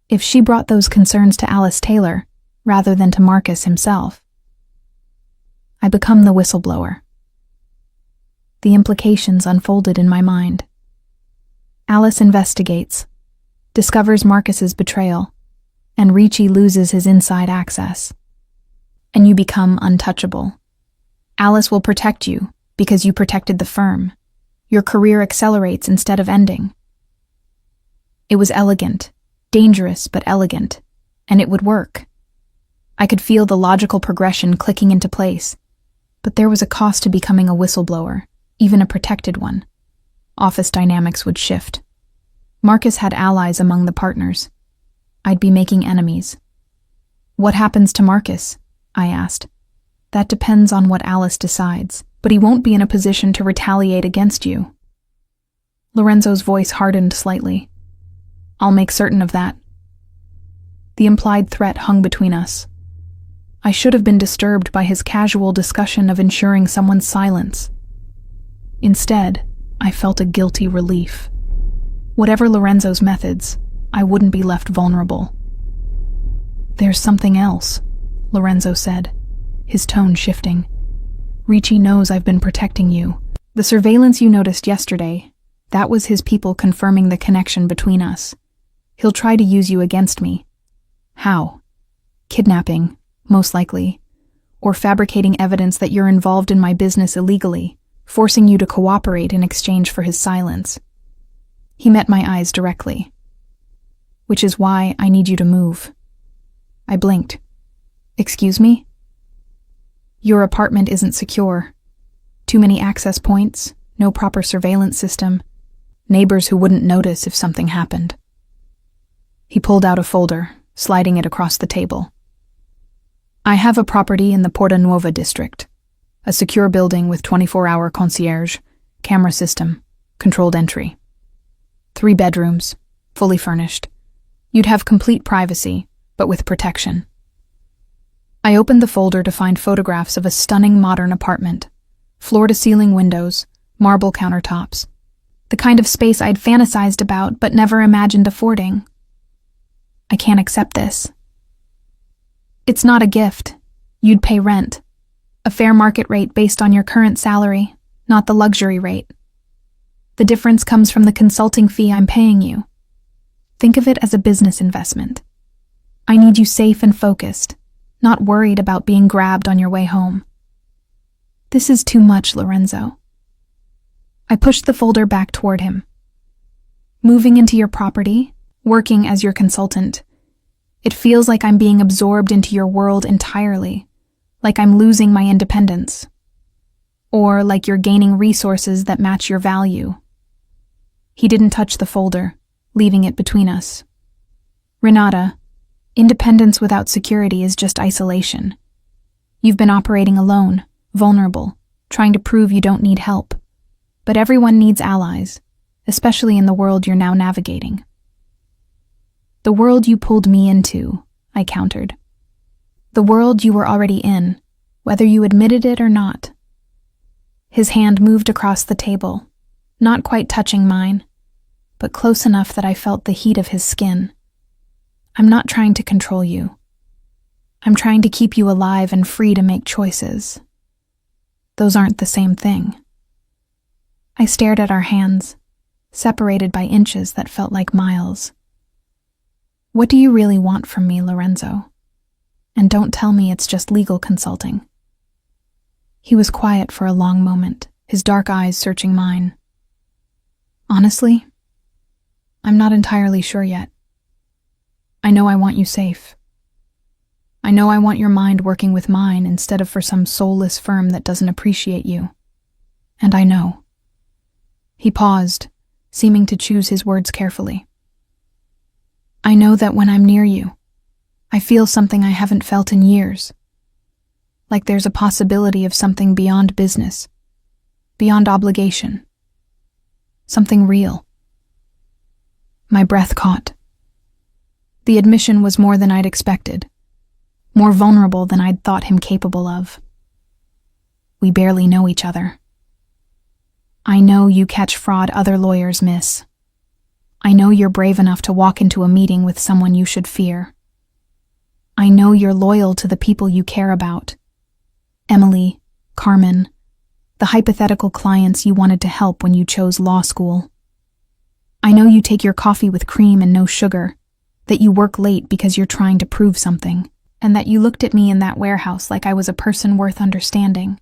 if she brought those concerns to Alice Taylor, rather than to Marcus himself, I become the whistleblower. The implications unfolded in my mind. Alice investigates, discovers Marcus's betrayal, and Ricci loses his inside access. And you become untouchable. Alice will protect you because you protected the firm. Your career accelerates instead of ending. It was elegant, dangerous but elegant, and it would work. I could feel the logical progression clicking into place, but there was a cost to becoming a whistleblower, even a protected one. Office dynamics would shift. Marcus had allies among the partners. I'd be making enemies. What happens to Marcus? I asked. That depends on what Alice decides, but he won't be in a position to retaliate against you. Lorenzo's voice hardened slightly. I'll make certain of that. The implied threat hung between us. I should have been disturbed by his casual discussion of ensuring someone's silence. Instead, I felt a guilty relief. Whatever Lorenzo's methods, I wouldn't be left vulnerable. There's something else, Lorenzo said, his tone shifting. Ricci knows I've been protecting you. The surveillance you noticed yesterday, that was his people confirming the connection between us. He'll try to use you against me. How? Kidnapping, most likely, or fabricating evidence that you're involved in my business illegally, forcing you to cooperate in exchange for his silence. He met my eyes directly. Which is why I need you to move. I blinked. Excuse me? Your apartment isn't secure. Too many access points, no proper surveillance system, neighbors who wouldn't notice if something happened. He pulled out a folder, sliding it across the table. I have a property in the Porta Nuova district, a secure building with 24-hour concierge, camera system, controlled entry. 3 bedrooms, fully furnished. You'd have complete privacy, but with protection. I opened the folder to find photographs of a stunning modern apartment. Floor-to-ceiling windows, marble countertops. The kind of space I'd fantasized about but never imagined affording. I can't accept this. It's not a gift. You'd pay rent. A fair market rate based on your current salary, not the luxury rate. The difference comes from the consulting fee I'm paying you. Think of it as a business investment. I need you safe and focused, not worried about being grabbed on your way home. This is too much, Lorenzo. I pushed the folder back toward him. Moving into your property, working as your consultant, it feels like I'm being absorbed into your world entirely, like I'm losing my independence. Or like you're gaining resources that match your value. He didn't touch the folder, leaving it between us. Renata, independence without security is just isolation. You've been operating alone, vulnerable, trying to prove you don't need help. But everyone needs allies, especially in the world you're now navigating. The world you pulled me into, I countered. The world you were already in, whether you admitted it or not. His hand moved across the table, not quite touching mine, but close enough that I felt the heat of his skin. I'm not trying to control you. I'm trying to keep you alive and free to make choices. Those aren't the same thing. I stared at our hands, separated by inches that felt like miles. What do you really want from me, Lorenzo? And don't tell me it's just legal consulting. He was quiet for a long moment, his dark eyes searching mine. Honestly, I'm not entirely sure yet. I know I want you safe. I know I want your mind working with mine instead of for some soulless firm that doesn't appreciate you. And I know. He paused, seeming to choose his words carefully. I know that when I'm near you, I feel something I haven't felt in years. Like there's a possibility of something beyond business, beyond obligation. Something real. My breath caught. The admission was more than I'd expected, more vulnerable than I'd thought him capable of. We barely know each other. I know you catch fraud other lawyers miss. I know you're brave enough to walk into a meeting with someone you should fear. I know you're loyal to the people you care about. Emily, Carmen, the hypothetical clients you wanted to help when you chose law school. I know you take your coffee with cream and no sugar, that you work late because you're trying to prove something, and that you looked at me in that warehouse like I was a person worth understanding.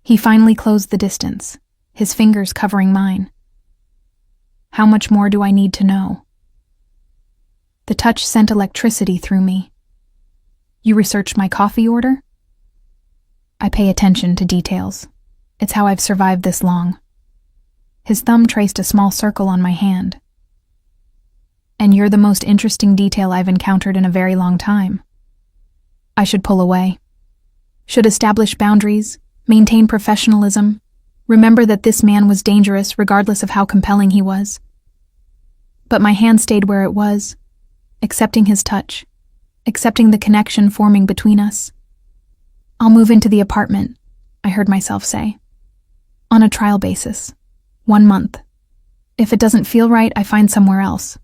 He finally closed the distance, his fingers covering mine. How much more do I need to know? The touch sent electricity through me. You researched my coffee order? I pay attention to details. It's how I've survived this long. His thumb traced a small circle on my hand. And you're the most interesting detail I've encountered in a very long time. I should pull away. Should establish boundaries, maintain professionalism, remember that this man was dangerous regardless of how compelling he was. But my hand stayed where it was, accepting his touch, accepting the connection forming between us. I'll move into the apartment, I heard myself say. On a trial basis. 1 month. If it doesn't feel right, I find somewhere else.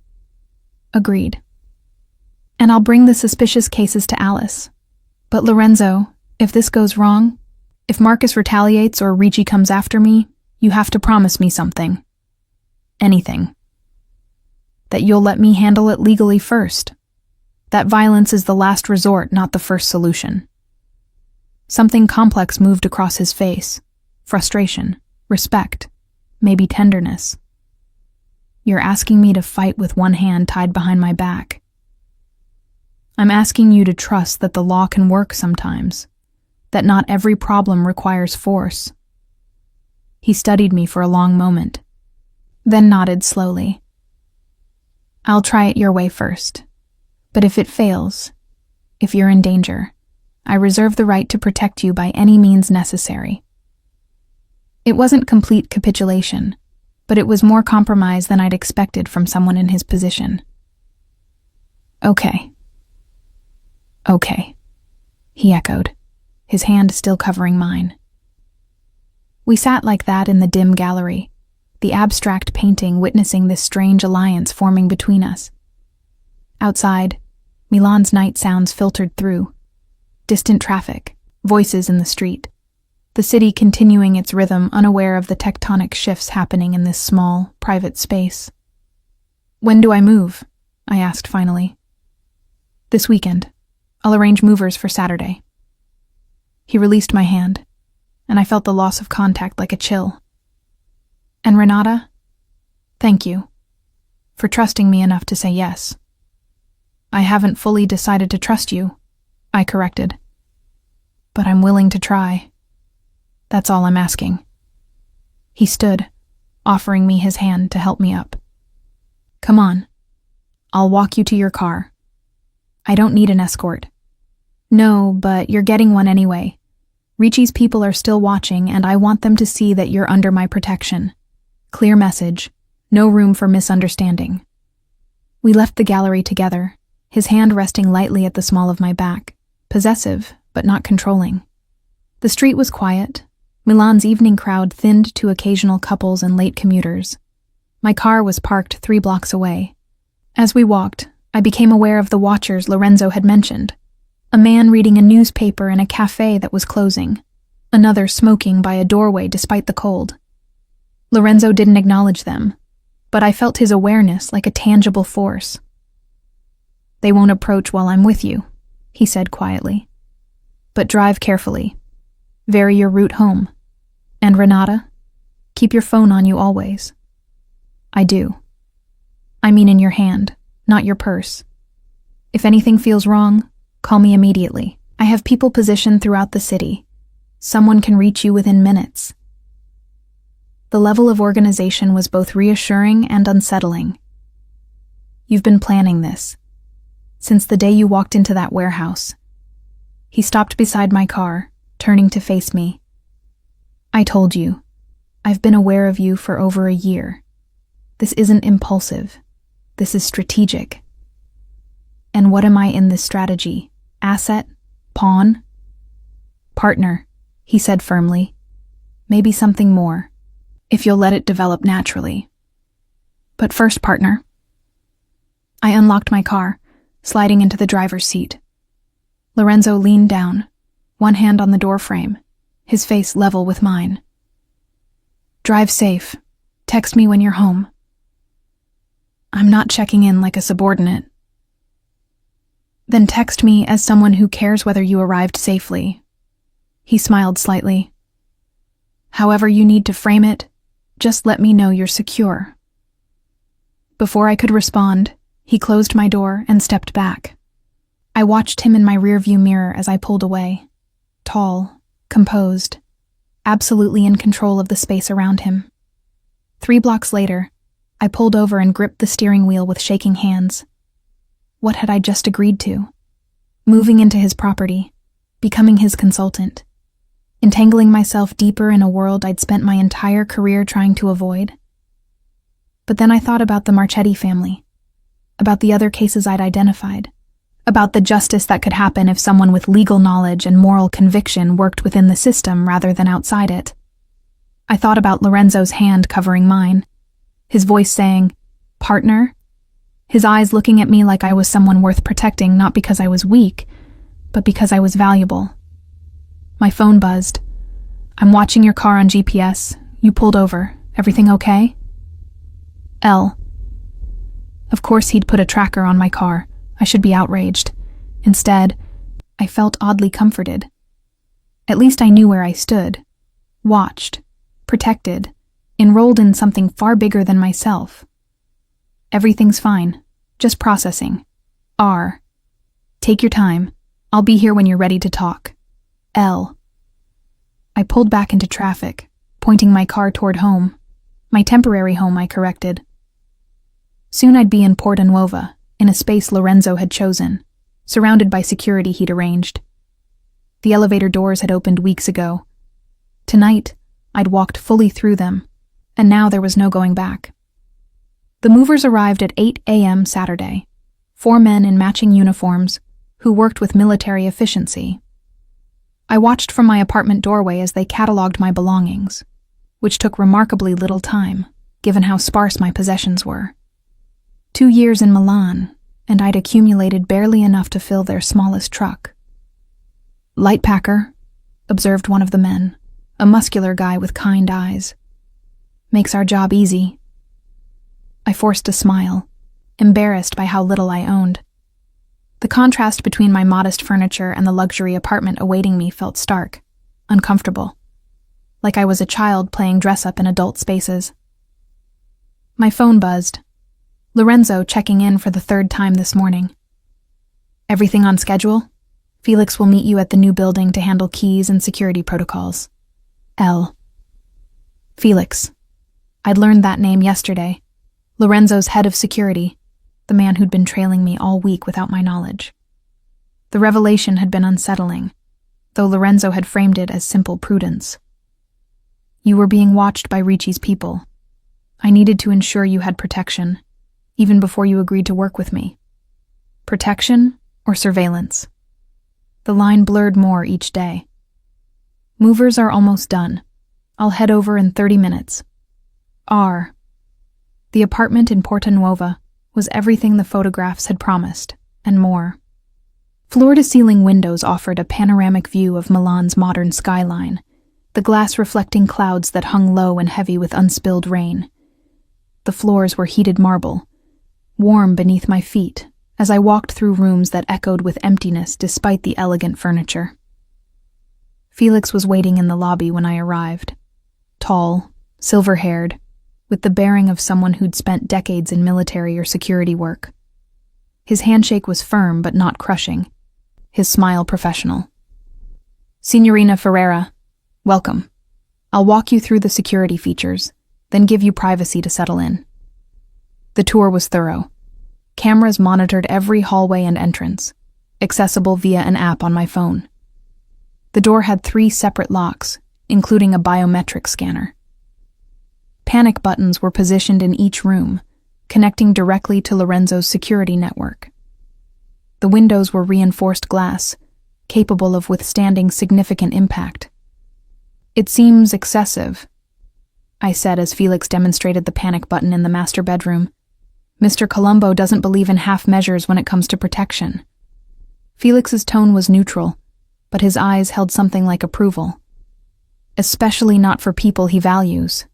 Agreed. And I'll bring the suspicious cases to Alice. But Lorenzo, if this goes wrong, if Marcus retaliates or Ricci comes after me, you have to promise me something. Anything. That you'll let me handle it legally first. That violence is the last resort, not the first solution. Something complex moved across his face. Frustration, respect, maybe tenderness. You're asking me to fight with one hand tied behind my back. I'm asking you to trust that the law can work sometimes, that not every problem requires force. He studied me for a long moment, then nodded slowly. I'll try it your way first, but if it fails, if you're in danger, I reserve the right to protect you by any means necessary. It wasn't complete capitulation, but it was more compromise than I'd expected from someone in his position. Okay, he echoed, his hand still covering mine. We sat like that in the dim gallery, the abstract painting witnessing this strange alliance forming between us. Outside, Milan's night sounds filtered through. Distant traffic, voices in the street. The city continuing its rhythm, unaware of the tectonic shifts happening in this small, private space. When do I move? I asked finally. This weekend. I'll arrange movers for Saturday. He released my hand, and I felt the loss of contact like a chill. And Renata? Thank you for trusting me enough to say yes. I haven't fully decided to trust you, I corrected. But I'm willing to try. That's all I'm asking. He stood, offering me his hand to help me up. Come on. I'll walk you to your car. I don't need an escort. No, but you're getting one anyway. Ricci's people are still watching, and I want them to see that you're under my protection. Clear message. No room for misunderstanding. We left the gallery together, his hand resting lightly at the small of my back, possessive, but not controlling. The street was quiet. Milan's evening crowd thinned to occasional couples and late commuters. My car was parked 3 blocks away. As we walked, I became aware of the watchers Lorenzo had mentioned. A man reading a newspaper in a cafe that was closing. Another smoking by a doorway despite the cold. Lorenzo didn't acknowledge them, but I felt his awareness like a tangible force. They won't approach while I'm with you, he said quietly. But drive carefully. Vary your route home. And Renata, keep your phone on you always. I do. I mean in your hand, not your purse. If anything feels wrong, call me immediately. I have people positioned throughout the city. Someone can reach you within minutes. The level of organization was both reassuring and unsettling. You've been planning this. Since the day you walked into that warehouse. He stopped beside my car, turning to face me. I told you. I've been aware of you for over a year. This isn't impulsive. This is strategic. And what am I in this strategy? Asset? Pawn? Partner, he said firmly. Maybe something more, if you'll let it develop naturally. But first, partner. I unlocked my car, sliding into the driver's seat. Lorenzo leaned down, one hand on the door frame, his face level with mine. Drive safe. Text me when you're home. I'm not checking in like a subordinate. Then text me as someone who cares whether you arrived safely. He smiled slightly. However you need to frame it, just let me know you're secure. Before I could respond, he closed my door and stepped back. I watched him in my rearview mirror as I pulled away. Tall, composed, absolutely in control of the space around him. 3 blocks later, I pulled over and gripped the steering wheel with shaking hands. What had I just agreed to? Moving into his property, becoming his consultant, entangling myself deeper in a world I'd spent my entire career trying to avoid. But then I thought about the Marchetti family, about the other cases I'd identified, about the justice that could happen if someone with legal knowledge and moral conviction worked within the system rather than outside it. I thought about Lorenzo's hand covering mine, his voice saying, "Partner?" His eyes looking at me like I was someone worth protecting, not because I was weak, but because I was valuable. My phone buzzed. "I'm watching your car on GPS. You pulled over. Everything okay?" L. Of course he'd put a tracker on my car. I should be outraged. Instead, I felt oddly comforted. At least I knew where I stood. Watched. Protected. Enrolled in something far bigger than myself. Everything's fine. Just processing. R. Take your time. I'll be here when you're ready to talk. L. I pulled back into traffic, pointing my car toward home. My temporary home, I corrected. Soon I'd be in Porta Nuova, in a space Lorenzo had chosen, surrounded by security he'd arranged. The elevator doors had opened weeks ago. Tonight, I'd walked fully through them, and now there was no going back. The movers arrived at 8 a.m. Saturday, 4 men in matching uniforms who worked with military efficiency. I watched from my apartment doorway as they cataloged my belongings, which took remarkably little time, given how sparse my possessions were. 2 years in Milan, and I'd accumulated barely enough to fill their smallest truck. "Light packer," observed one of the men, a muscular guy with kind eyes. "Makes our job easy." I forced a smile, embarrassed by how little I owned. The contrast between my modest furniture and the luxury apartment awaiting me felt stark, uncomfortable, like I was a child playing dress-up in adult spaces. My phone buzzed. Lorenzo checking in for the 3rd time this morning. "Everything on schedule? Felix will meet you at the new building to handle keys and security protocols." L. Felix. I'd learned that name yesterday. Lorenzo's head of security, the man who'd been trailing me all week without my knowledge. The revelation had been unsettling, though Lorenzo had framed it as simple prudence. "You were being watched by Ricci's people. I needed to ensure you had protection, even before you agreed to work with me. Protection or surveillance?" The line blurred more each day. "Movers are almost done. I'll head over in 30 minutes. R." The apartment in Porta Nuova was everything the photographs had promised, and more. Floor-to-ceiling windows offered a panoramic view of Milan's modern skyline, the glass reflecting clouds that hung low and heavy with unspilled rain. The floors were heated marble, warm beneath my feet as I walked through rooms that echoed with emptiness despite the elegant furniture. Felix was waiting in the lobby when I arrived. Tall, silver-haired, with the bearing of someone who'd spent decades in military or security work. His handshake was firm but not crushing, his smile professional. "Signorina Ferreira, welcome. I'll walk you through the security features, then give you privacy to settle in." The tour was thorough. Cameras monitored every hallway and entrance, accessible via an app on my phone. The door had 3 separate locks, including a biometric scanner. Panic buttons were positioned in each room, connecting directly to Lorenzo's security network. The windows were reinforced glass, capable of withstanding significant impact. "It seems excessive," I said as Felix demonstrated the panic button in the master bedroom. "Mr. Colombo doesn't believe in half measures when it comes to protection." Felix's tone was neutral, but his eyes held something like approval. "Especially not for people he values."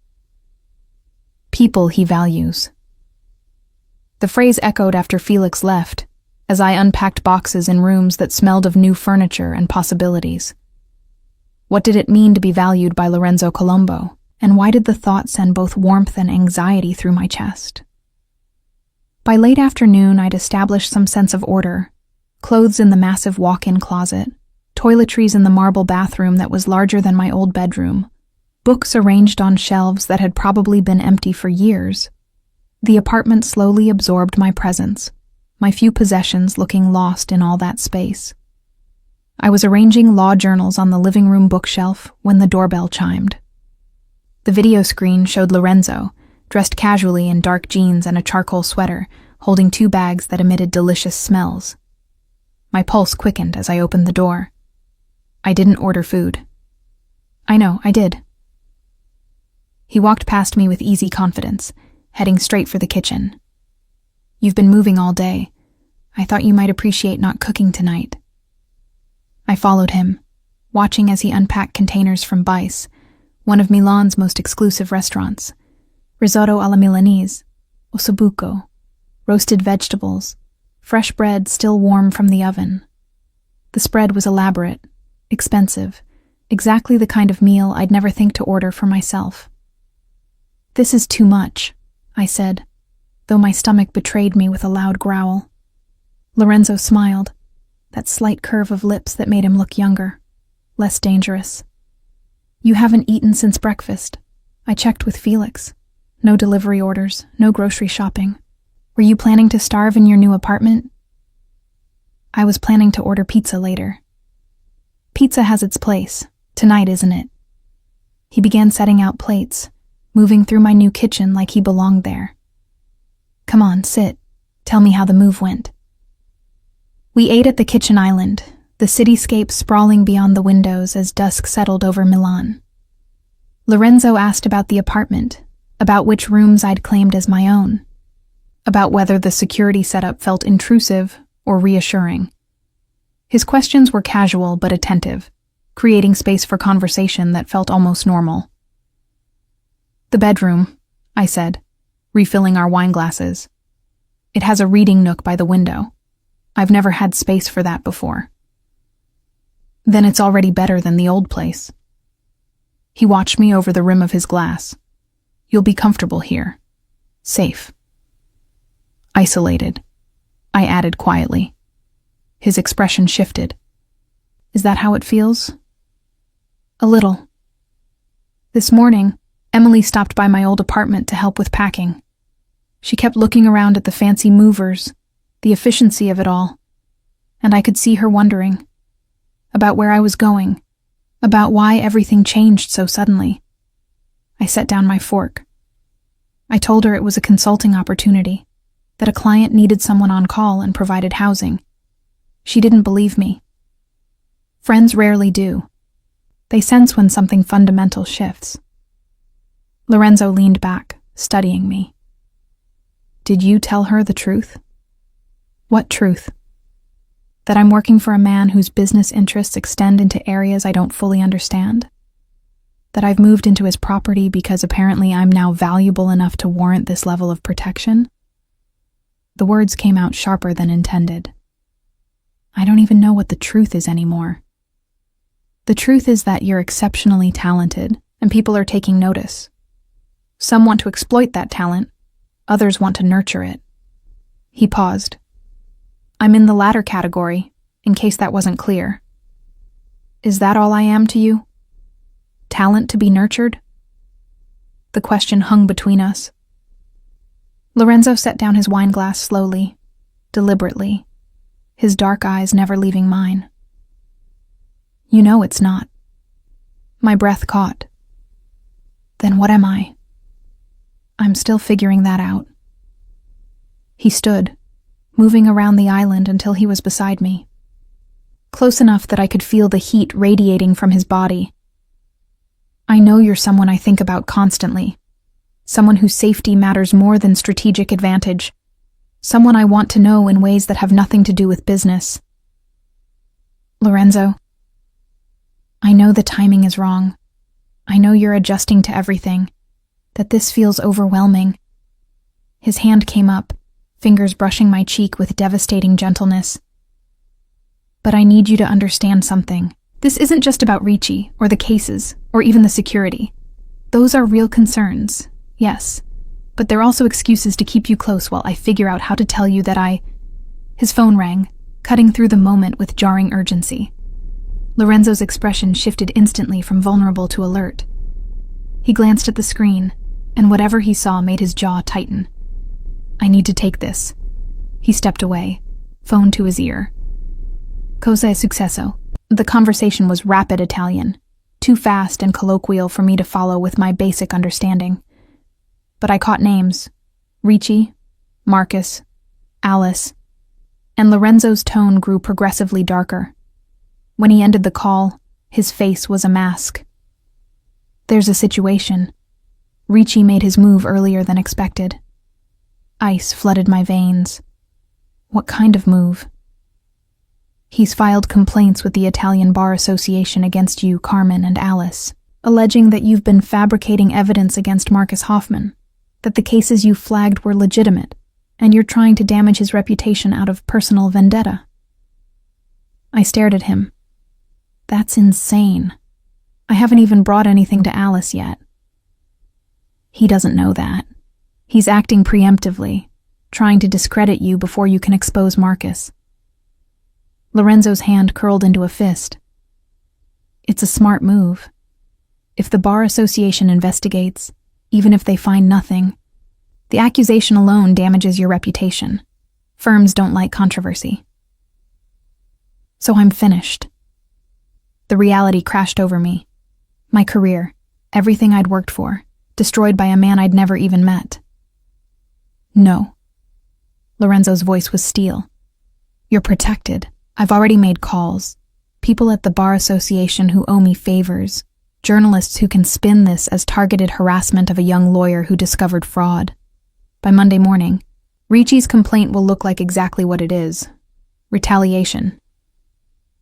People he values. The phrase echoed after Felix left, as I unpacked boxes in rooms that smelled of new furniture and possibilities. What did it mean to be valued by Lorenzo Colombo, and why did the thought send both warmth and anxiety through my chest? By late afternoon, I'd established some sense of order, clothes in the massive walk-in closet, toiletries in the marble bathroom that was larger than my old bedroom, books arranged on shelves that had probably been empty for years. The apartment slowly absorbed my presence, my few possessions looking lost in all that space. I was arranging law journals on the living room bookshelf when the doorbell chimed. The video screen showed Lorenzo, dressed casually in dark jeans and a charcoal sweater, holding 2 bags that emitted delicious smells. My pulse quickened as I opened the door. I didn't order food. "I know, I did." He walked past me with easy confidence, heading straight for the kitchen. "You've been moving all day. I thought you might appreciate not cooking tonight." I followed him, watching as he unpacked containers from Bice, one of Milan's most exclusive restaurants. Risotto alla Milanese, ossobuco, roasted vegetables, fresh bread still warm from the oven. The spread was elaborate, expensive, exactly the kind of meal I'd never think to order for myself. "This is too much," I said, though my stomach betrayed me with a loud growl. Lorenzo smiled. that slight curve of lips that made him look younger, less dangerous. "You haven't eaten since breakfast. I checked with Felix. No delivery orders, no grocery shopping. Were you planning to starve in your new apartment?" "I was planning to order pizza later." "Pizza has its place. Tonight, isn't it?" He began setting out plates, moving through my new kitchen like he belonged there. "Come on, sit. Tell me how the move went." We ate at the kitchen island, the cityscape sprawling beyond the windows as dusk settled over Milan. Lorenzo asked about the apartment, about which rooms I'd claimed as my own, about whether the security setup felt intrusive or reassuring. His questions were casual but attentive, creating space for conversation that felt almost normal. "The bedroom," I said, refilling our wine glasses. "It has a reading nook by the window. I've never had space for that before." "Then it's already better than the old place." He watched me over the rim of his glass. "You'll be comfortable here. Safe. Isolated," I added quietly. His expression shifted. "Is that how it feels?" "A little." This morning, Emily stopped by my old apartment to help with packing. She kept looking around at the fancy movers, the efficiency of it all, and I could see her wondering about where I was going, about why everything changed so suddenly. I set down my fork. I told her it was a consulting opportunity, that a client needed someone on call and provided housing. She didn't believe me. Friends rarely do. They sense when something fundamental shifts. Lorenzo leaned back, studying me. "Did you tell her the truth?" "What truth?" "That I'm working for a man whose business interests extend into areas I don't fully understand? That I've moved into his property because apparently I'm now valuable enough to warrant this level of protection?" The words came out sharper than intended. I don't even know what the truth is anymore. The truth is that you're exceptionally talented, and people are taking notice. Some want to exploit that talent, others want to nurture it. He paused. "I'm in the latter category, in case that wasn't clear." "Is that all I am to you? Talent to be nurtured?" The question hung between us. Lorenzo set down his wine glass slowly, deliberately, his dark eyes never leaving mine. "You know it's not." My breath caught. "Then what am I?" "I'm still figuring that out." He stood, moving around the island until he was beside me, close enough that I could feel the heat radiating from his body. "I know you're someone I think about constantly, someone whose safety matters more than strategic advantage, someone I want to know in ways that have nothing to do with business." "Lorenzo, I know the timing is wrong. I know you're adjusting to everything, that this feels overwhelming." His hand came up, fingers brushing my cheek with devastating gentleness. "But I need you to understand something. This isn't just about Ricci, or the cases, or even the security. Those are real concerns, yes, but they're also excuses to keep you close while I figure out how to tell you that I—" His phone rang, cutting through the moment with jarring urgency. Lorenzo's expression shifted instantly from vulnerable to alert. He glanced at the screen, and whatever he saw made his jaw tighten. "I need to take this." He stepped away, phone to his ear. "Cosa è successo?" The conversation was rapid Italian, too fast and colloquial for me to follow with my basic understanding. But I caught names: Ricci, Marcus, Alice, and Lorenzo's tone grew progressively darker. When he ended the call, his face was a mask. "There's a situation. Ricci made his move earlier than expected." Ice flooded my veins. "What kind of move?" "He's filed complaints with the Italian Bar Association against you, Carmen, and Alice, alleging that you've been fabricating evidence against Marcus Hoffman, that the cases you flagged were legitimate, and you're trying to damage his reputation out of personal vendetta." I stared at him. That's insane. I haven't even brought anything to Alice yet. He doesn't know that. He's acting preemptively, trying to discredit you before you can expose Marcus. Lorenzo's hand curled into a fist. It's a smart move. If the bar association investigates, even if they find nothing, the accusation alone damages your reputation. Firms don't like controversy. So I'm finished. The reality crashed over me. My career, everything I'd worked for, destroyed by a man I'd never even met. No. Lorenzo's voice was steel. You're protected. I've already made calls. People at the bar association who owe me favors. Journalists who can spin this as targeted harassment of a young lawyer who discovered fraud. By Monday morning, Ricci's complaint will look like exactly what it is. Retaliation.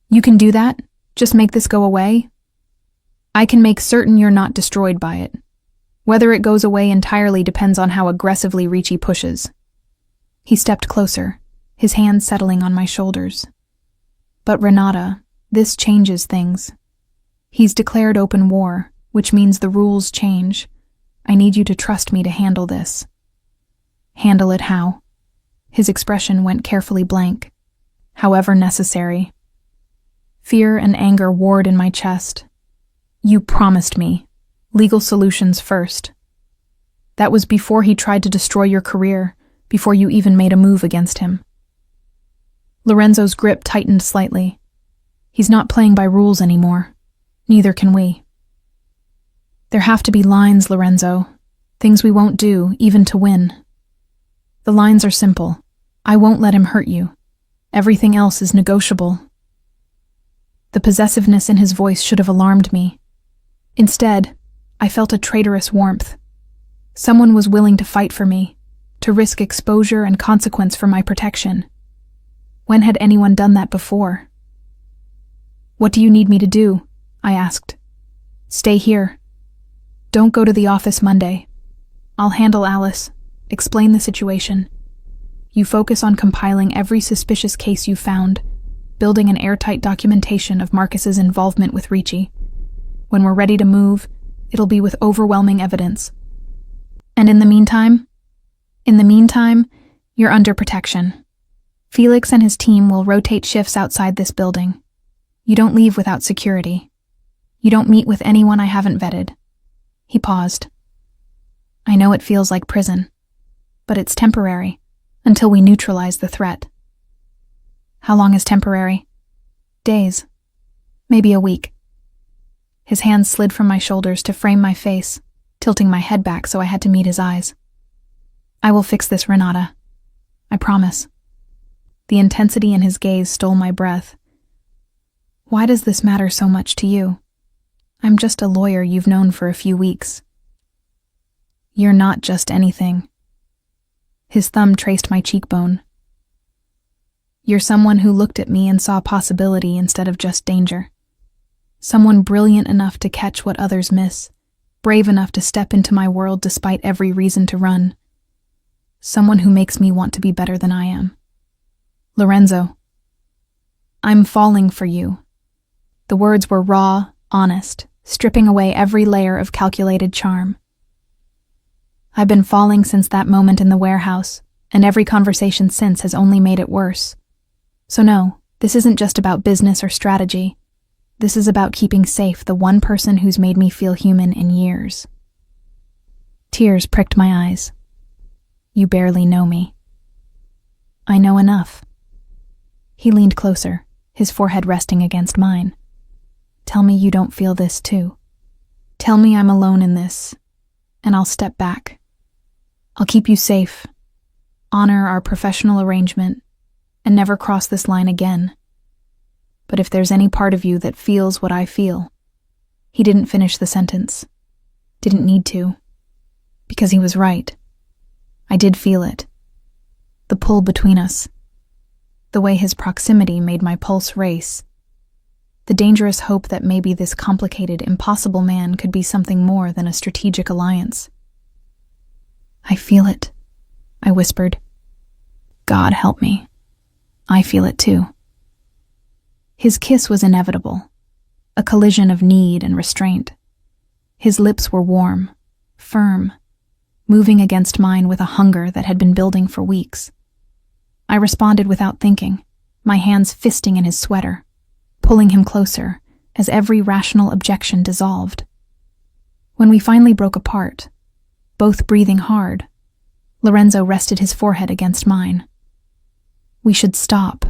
You can do that? Just make this go away? I can make certain you're not destroyed by it. Whether it goes away entirely depends on how aggressively Ricci pushes. He stepped closer, his hands settling on my shoulders. But Renata, this changes things. He's declared open war, which means the rules change. I need you to trust me to handle this. Handle it how? His expression went carefully blank. However necessary. Fear and anger warred in my chest. You promised me. Legal solutions first. That was before he tried to destroy your career, before you even made a move against him. Lorenzo's grip tightened slightly. He's not playing by rules anymore. Neither can we. There have to be lines, Lorenzo. Things we won't do, even to win. The lines are simple. I won't let him hurt you. Everything else is negotiable. The possessiveness in his voice should have alarmed me. Instead, I felt a traitorous warmth. Someone was willing to fight for me, to risk exposure and consequence for my protection. When had anyone done that before? What do you need me to do? I asked. Stay here. Don't go to the office Monday. I'll handle Alice, explain the situation. You focus on compiling every suspicious case you found, building an airtight documentation of Marcus's involvement with Ricci. When we're ready to move, it'll be with overwhelming evidence. And in the meantime, you're under protection. Felix and his team will rotate shifts outside this building. You don't leave without security. You don't meet with anyone I haven't vetted. He paused. I know it feels like prison, but it's temporary, until we neutralize the threat. How long is temporary? Days. Maybe a week. His hands slid from my shoulders to frame my face, tilting my head back so I had to meet his eyes. I will fix this, Renata. I promise. The intensity in his gaze stole my breath. Why does this matter so much to you? I'm just a lawyer you've known for a few weeks. You're not just anything. His thumb traced my cheekbone. You're someone who looked at me and saw possibility instead of just danger. Someone brilliant enough to catch what others miss, brave enough to step into my world despite every reason to run. Someone who makes me want to be better than I am. Lorenzo, I'm falling for you. The words were raw, honest, stripping away every layer of calculated charm. I've been falling since that moment in the warehouse, and every conversation since has only made it worse. So no, this isn't just about business or strategy. This is about keeping safe the one person who's made me feel human in years. Tears pricked my eyes. You barely know me. I know enough. He leaned closer, his forehead resting against mine. Tell me you don't feel this too. Tell me I'm alone in this, and I'll step back. I'll keep you safe, honor our professional arrangement, and never cross this line again. But if there's any part of you that feels what I feel, he didn't finish the sentence. Didn't need to. Because he was right. I did feel it. The pull between us. The way his proximity made my pulse race. The dangerous hope that maybe this complicated, impossible man could be something more than a strategic alliance. I feel it, I whispered. God help me. I feel it too. His kiss was inevitable, a collision of need and restraint. His lips were warm, firm, moving against mine with a hunger that had been building for weeks. I responded without thinking, my hands fisting in his sweater, pulling him closer as every rational objection dissolved. When we finally broke apart, both breathing hard, Lorenzo rested his forehead against mine. We should stop.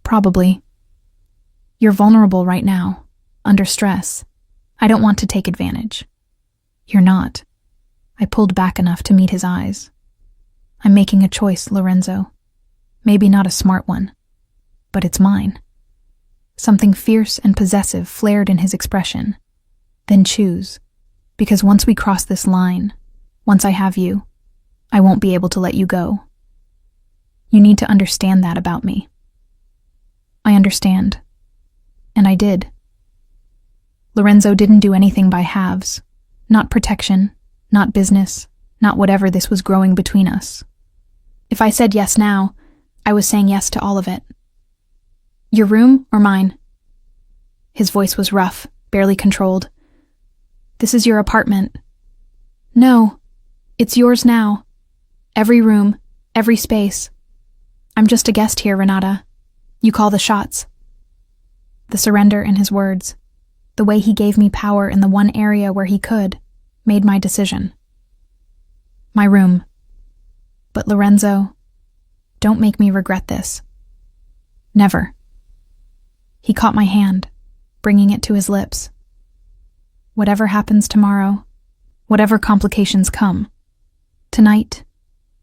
Probably. You're vulnerable right now, under stress. I don't want to take advantage. You're not. I pulled back enough to meet his eyes. I'm making a choice, Lorenzo. Maybe not a smart one, but it's mine. Something fierce and possessive flared in his expression. Then choose, because once we cross this line, once I have you, I won't be able to let you go. You need to understand that about me. I understand. And I did. Lorenzo didn't do anything by halves. Not protection, not business, not whatever this was growing between us. If I said yes now, I was saying yes to all of it. Your room or mine? His voice was rough, barely controlled. This is your apartment. No, it's yours now. Every room, every space. I'm just a guest here, Renata. You call the shots. The surrender in his words, the way he gave me power in the one area where he could, made my decision. My room. But Lorenzo, don't make me regret this. Never. He caught my hand, bringing it to his lips. Whatever happens tomorrow, whatever complications come, tonight,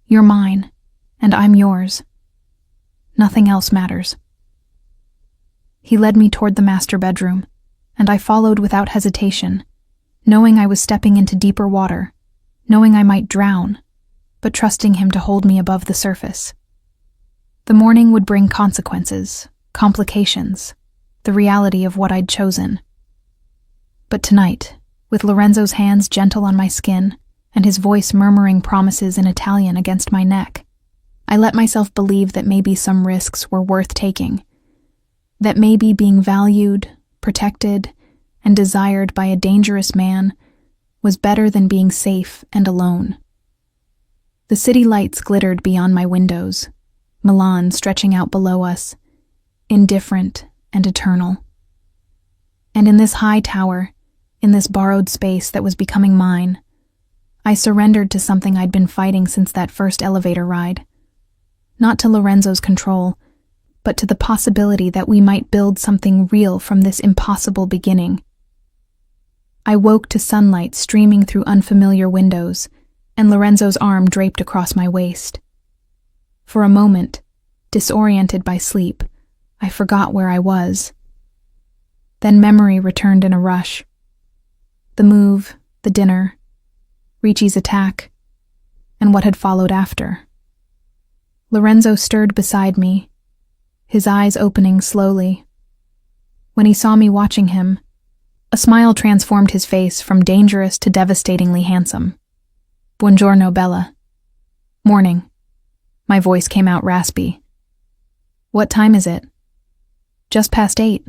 you're mine, and I'm yours. Nothing else matters. He led me toward the master bedroom, and I followed without hesitation, knowing I was stepping into deeper water, knowing I might drown, but trusting him to hold me above the surface. The morning would bring consequences, complications, the reality of what I'd chosen. But tonight, with Lorenzo's hands gentle on my skin and his voice murmuring promises in Italian against my neck, I let myself believe that maybe some risks were worth taking, that maybe being valued, protected, and desired by a dangerous man was better than being safe and alone. The city lights glittered beyond my windows, Milan stretching out below us, indifferent and eternal. And in this high tower, in this borrowed space that was becoming mine, I surrendered to something I'd been fighting since that first elevator ride. Not to Lorenzo's control, but to the possibility that we might build something real from this impossible beginning. I woke to sunlight streaming through unfamiliar windows, and Lorenzo's arm draped across my waist. For a moment, disoriented by sleep, I forgot where I was. Then memory returned in a rush. The move, the dinner, Ricci's attack, and what had followed after. Lorenzo stirred beside me, his eyes opening slowly. When he saw me watching him, a smile transformed his face from dangerous to devastatingly handsome. Buongiorno, Bella. Morning. My voice came out raspy. What time is it? Just past 8.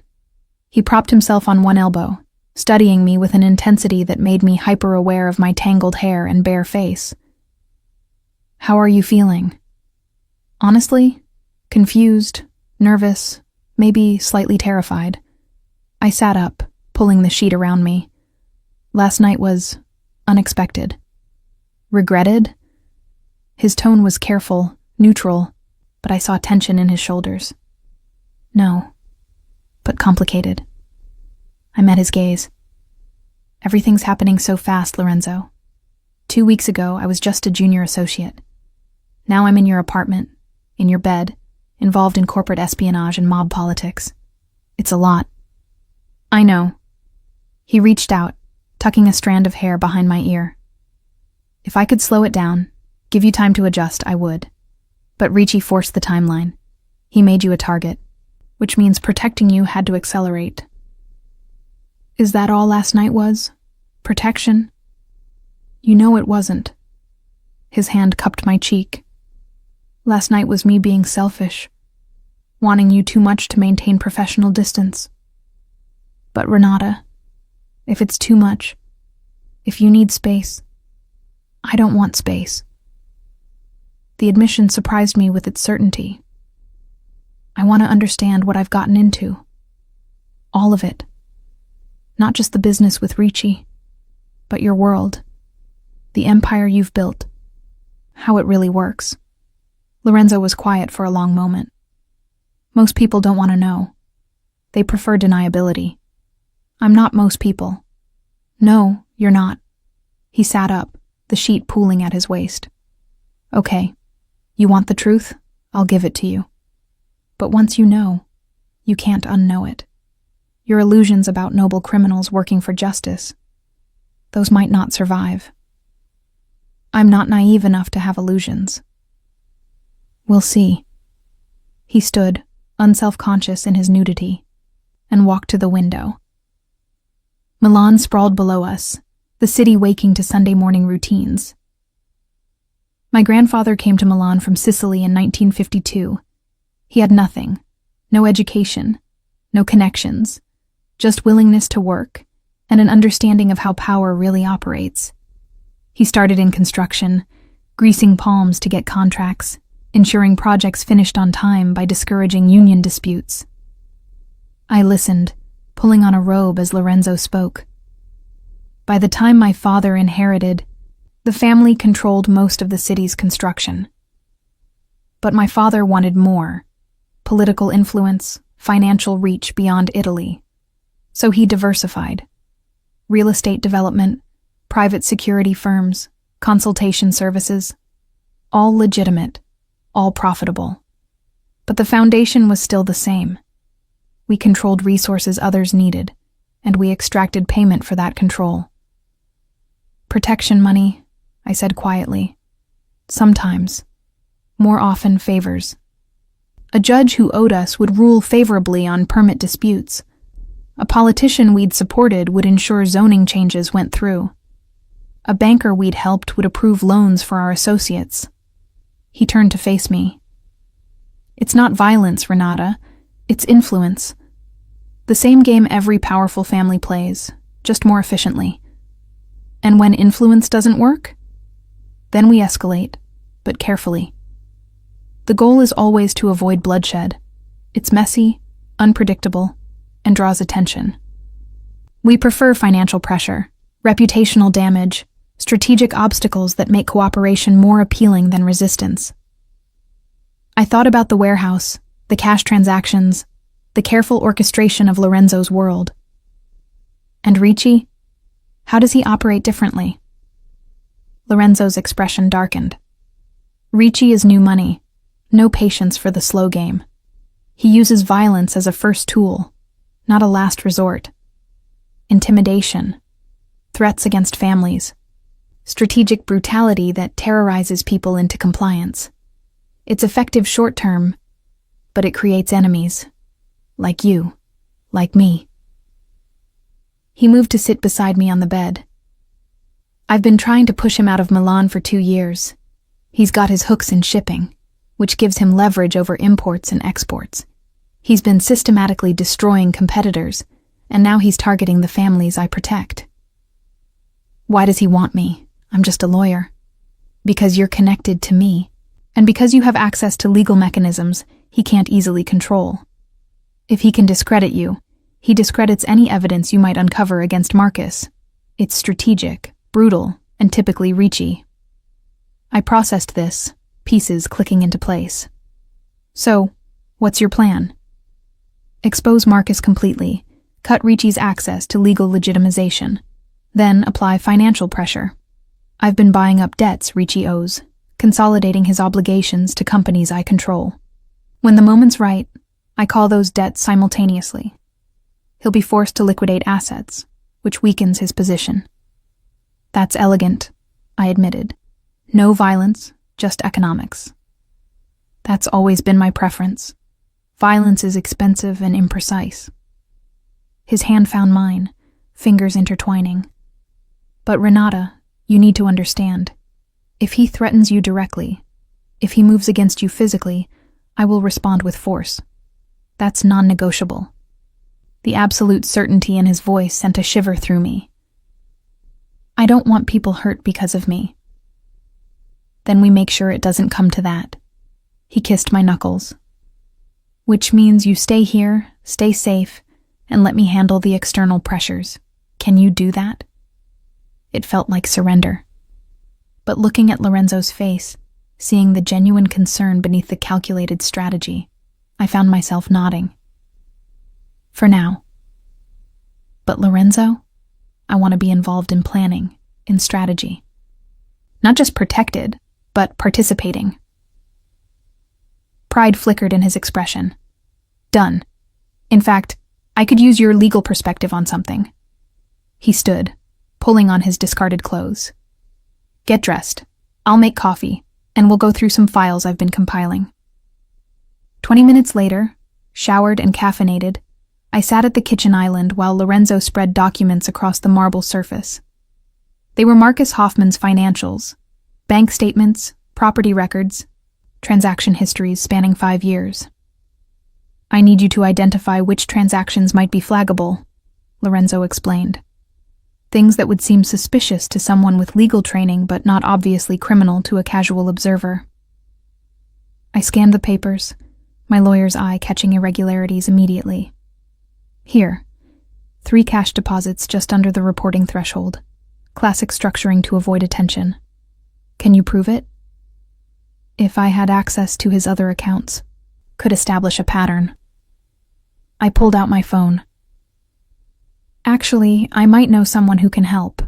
He propped himself on one elbow, studying me with an intensity that made me hyper-aware of my tangled hair and bare face. How are you feeling? Honestly, confused, nervous, maybe slightly terrified. I sat up, pulling the sheet around me. Last night was unexpected. Regretted? His tone was careful, neutral, but I saw tension in his shoulders. No, but complicated. I met his gaze. Everything's happening so fast, Lorenzo. 2 weeks ago, I was just a junior associate. Now I'm in your apartment, in your bed, involved in corporate espionage and mob politics. It's a lot. I know. He reached out, tucking a strand of hair behind my ear. If I could slow it down, give you time to adjust, I would. But Ricci forced the timeline. He made you a target, which means protecting you had to accelerate. Is that all last night was? Protection? You know it wasn't. His hand cupped my cheek. Last night was me being selfish, wanting you too much to maintain professional distance. But Renata, if it's too much, if you need space, I don't want space. The admission surprised me with its certainty. I want to understand what I've gotten into. All of it. Not just the business with Ricci, but your world. The empire you've built. How it really works. Lorenzo was quiet for a long moment. Most people don't want to know. They prefer deniability. I'm not most people. No, you're not. He sat up, the sheet pooling at his waist. Okay, you want the truth? I'll give it to you. But once you know, you can't unknow it. Your illusions about noble criminals working for justice, those might not survive. I'm not naive enough to have illusions. We'll see. He stood, unself-conscious in his nudity, and walked to the window. Milan sprawled below us, the city waking to Sunday morning routines. My grandfather came to Milan from Sicily in 1952. He had nothing, no education, no connections, just willingness to work and an understanding of how power really operates. He started in construction, greasing palms to get contracts, ensuring projects finished on time by discouraging union disputes. I listened, pulling on a robe as Lorenzo spoke. By the time my father inherited, the family controlled most of the city's construction. But my father wanted more: political influence, financial reach beyond Italy. So he diversified. Real estate development, private security firms, consultation services, all legitimate, all profitable. But the foundation was still the same. We controlled resources others needed, and we extracted payment for that control. Protection money, I said quietly. Sometimes. More often favors. A judge who owed us would rule favorably on permit disputes. A politician we'd supported would ensure zoning changes went through. A banker we'd helped would approve loans for our associates. He turned to face me. It's not violence, Renata. It's influence. The same game every powerful family plays, just more efficiently. And when influence doesn't work, then we escalate, but carefully. The goal is always to avoid bloodshed. It's messy, unpredictable, and draws attention. We prefer financial pressure, reputational damage, strategic obstacles that make cooperation more appealing than resistance. I thought about the warehouse, the cash transactions, the careful orchestration of Lorenzo's world. And Ricci? How does he operate differently? Lorenzo's expression darkened. Ricci is new money, no patience for the slow game. He uses violence as a first tool, not a last resort. Intimidation, threats against families, strategic brutality that terrorizes people into compliance. It's effective short-term, but it creates enemies. Like you, like me. He moved to sit beside me on the bed. I've been trying to push him out of Milan for 2 years. He's got his hooks in shipping, which gives him leverage over imports and exports. He's been systematically destroying competitors, and now he's targeting the families I protect. Why does he want me? I'm just a lawyer. Because you're connected to me, and because you have access to legal mechanisms he can't easily control. If he can discredit you, he discredits any evidence you might uncover against Marcus. It's strategic, brutal, and typically Ricci. I processed this, pieces clicking into place. So, what's your plan? Expose Marcus completely, cut Ricci's access to legal legitimization, then apply financial pressure. I've been buying up debts Ricci owes, consolidating his obligations to companies I control. When the moment's right, I call those debts simultaneously. He'll be forced to liquidate assets, which weakens his position. That's elegant, I admitted. No violence, just economics. That's always been my preference. Violence is expensive and imprecise. His hand found mine, fingers intertwining. But Renata, you need to understand. If he threatens you directly, if he moves against you physically, I will respond with force. That's non-negotiable. The absolute certainty in his voice sent a shiver through me. I don't want people hurt because of me. Then we make sure it doesn't come to that. He kissed my knuckles. Which means you stay here, stay safe, and let me handle the external pressures. Can you do that? It felt like surrender. But looking at Lorenzo's face, seeing the genuine concern beneath the calculated strategy, I found myself nodding. For now. But Lorenzo, I want to be involved in planning, in strategy. Not just protected, but participating. Pride flickered in his expression. Done. In fact, I could use your legal perspective on something. He stood, pulling on his discarded clothes. Get dressed. I'll make coffee, and we'll go through some files I've been compiling. 20 minutes later, showered and caffeinated, I sat at the kitchen island while Lorenzo spread documents across the marble surface. They were Marcus Hoffman's financials, bank statements, property records, transaction histories spanning 5 years. I need you to identify which transactions might be flaggable, Lorenzo explained. Things that would seem suspicious to someone with legal training but not obviously criminal to a casual observer. I scanned the papers, my lawyer's eye catching irregularities immediately. Here, 3 cash deposits just under the reporting threshold. Classic structuring to avoid attention. Can you prove it? If I had access to his other accounts, could establish a pattern. I pulled out my phone. Actually, I might know someone who can help.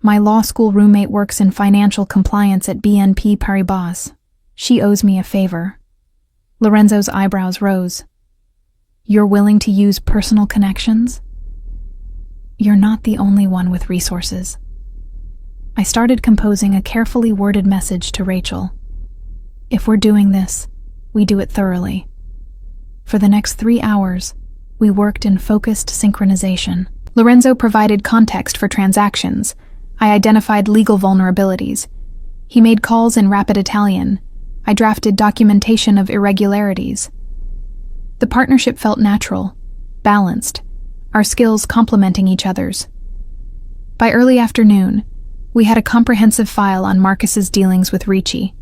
My law school roommate works in financial compliance at BNP Paribas. She owes me a favor. Lorenzo's eyebrows rose. You're willing to use personal connections? You're not the only one with resources. I started composing a carefully worded message to Rachel. If we're doing this, we do it thoroughly. For the next 3 hours, we worked in focused synchronization. Lorenzo provided context for transactions. I identified legal vulnerabilities. He made calls in rapid Italian. I drafted documentation of irregularities. The partnership felt natural, balanced, our skills complementing each other's. By early afternoon, we had a comprehensive file on Marcus's dealings with Ricci.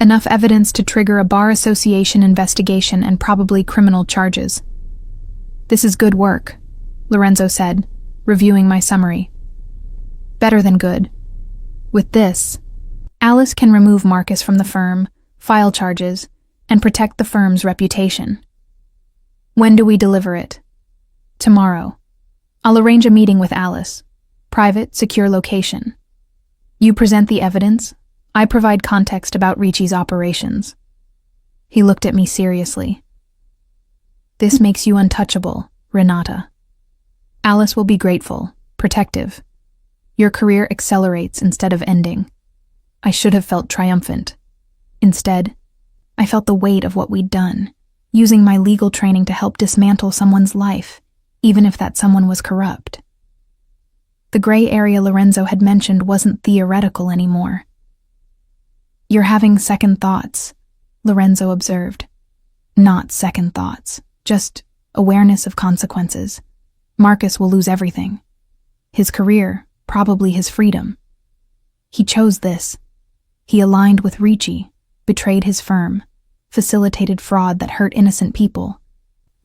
Enough evidence to trigger a bar association investigation and probably criminal charges. This is good work, Lorenzo said, reviewing my summary. Better than good. With this, Alice can remove Marcus from the firm, file charges, and protect the firm's reputation. When do we deliver it? Tomorrow. I'll arrange a meeting with Alice. Private, secure location. You present the evidence. I provide context about Ricci's operations. He looked at me seriously. This makes you untouchable, Renata. Alice will be grateful, protective. Your career accelerates instead of ending. I should have felt triumphant. Instead, I felt the weight of what we'd done, using my legal training to help dismantle someone's life, even if that someone was corrupt. The gray area Lorenzo had mentioned wasn't theoretical anymore. You're having second thoughts, Lorenzo observed. Not second thoughts, just awareness of consequences. Marcus will lose everything. His career, probably his freedom. He chose this. He aligned with Ricci, betrayed his firm, facilitated fraud that hurt innocent people.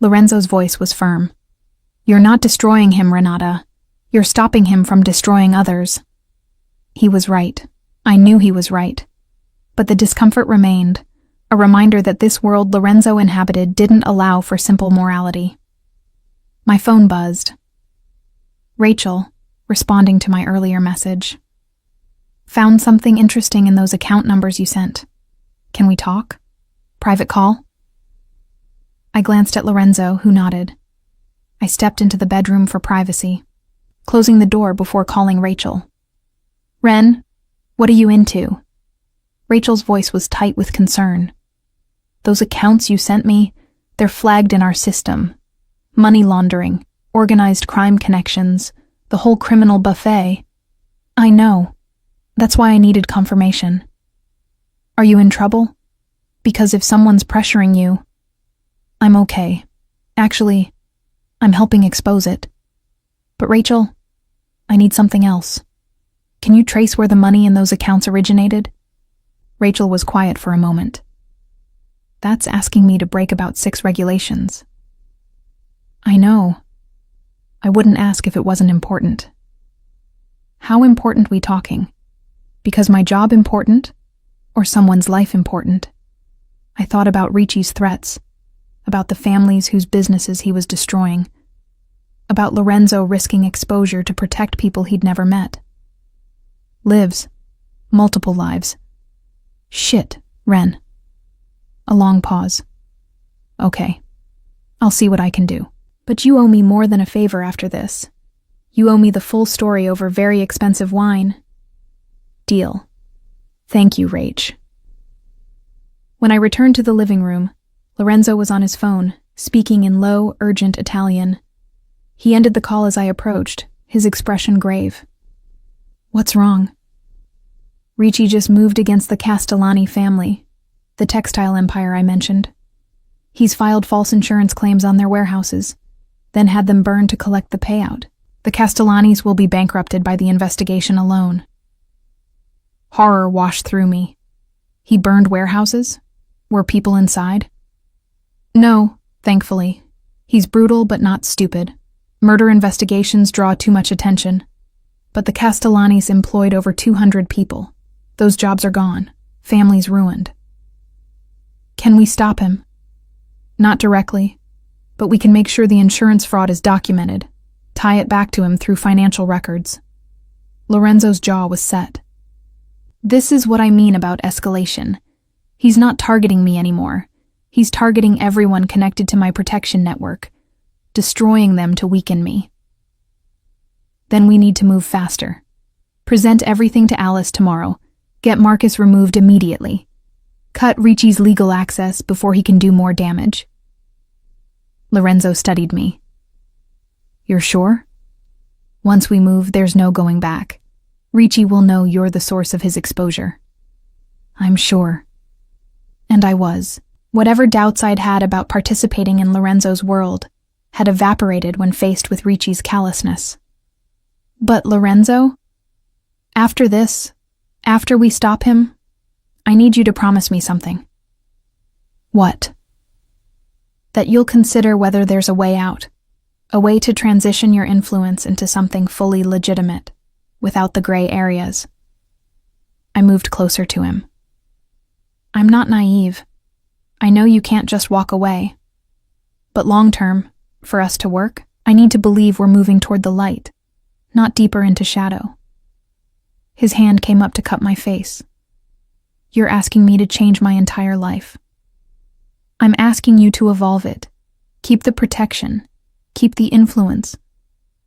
Lorenzo's voice was firm. You're not destroying him, Renata. You're stopping him from destroying others. He was right. I knew he was right. But the discomfort remained, a reminder that this world Lorenzo inhabited didn't allow for simple morality. My phone buzzed. Rachel, responding to my earlier message. Found something interesting in those account numbers you sent. Can we talk? Private call? I glanced at Lorenzo, who nodded. I stepped into the bedroom for privacy, closing the door before calling Rachel. Ren, what are you into? Rachel's voice was tight with concern. Those accounts you sent me, they're flagged in our system. Money laundering, organized crime connections, the whole criminal buffet. I know. That's why I needed confirmation. Are you in trouble? Because if someone's pressuring you... I'm okay. Actually, I'm helping expose it. But Rachel, I need something else. Can you trace where the money in those accounts originated? Rachel was quiet for a moment. That's asking me to break about 6 regulations. I know. I wouldn't ask if it wasn't important. How important we talking? Because my job important? Or someone's life important? I thought about Ricci's threats, about the families whose businesses he was destroying, about Lorenzo risking exposure to protect people he'd never met. Lives. Multiple lives. Shit, Ren. A long pause. Okay. I'll see what I can do. But you owe me more than a favor after this. You owe me the full story over very expensive wine. Deal. Thank you, Rach. When I returned to the living room, Lorenzo was on his phone, speaking in low, urgent Italian. He ended the call as I approached, his expression grave. What's wrong? Ricci just moved against the Castellani family, the textile empire I mentioned. He's filed false insurance claims on their warehouses, then had them burned to collect the payout. The Castellanis will be bankrupted by the investigation alone. Horror washed through me. He burned warehouses? Were people inside? No, thankfully. He's brutal but not stupid. Murder investigations draw too much attention. But the Castellanis employed over 200 people. Those jobs are gone. Families ruined. Can we stop him? Not directly, but we can make sure the insurance fraud is documented, tie it back to him through financial records. Lorenzo's jaw was set. This is what I mean about escalation. He's not targeting me anymore. He's targeting everyone connected to my protection network, destroying them to weaken me. Then we need to move faster. Present everything to Alice tomorrow. Get Marcus removed immediately. Cut Ricci's legal access before he can do more damage. Lorenzo studied me. You're sure? Once we move, there's no going back. Ricci will know you're the source of his exposure. I'm sure. And I was. Whatever doubts I'd had about participating in Lorenzo's world had evaporated when faced with Ricci's callousness. But Lorenzo? After this, after we stop him, I need you to promise me something. What? That you'll consider whether there's a way out, a way to transition your influence into something fully legitimate, without the gray areas. I moved closer to him. I'm not naive. I know you can't just walk away. But long term, for us to work, I need to believe we're moving toward the light, not deeper into shadow. His hand came up to cup my face. You're asking me to change my entire life. I'm asking you to evolve it. Keep the protection, keep the influence,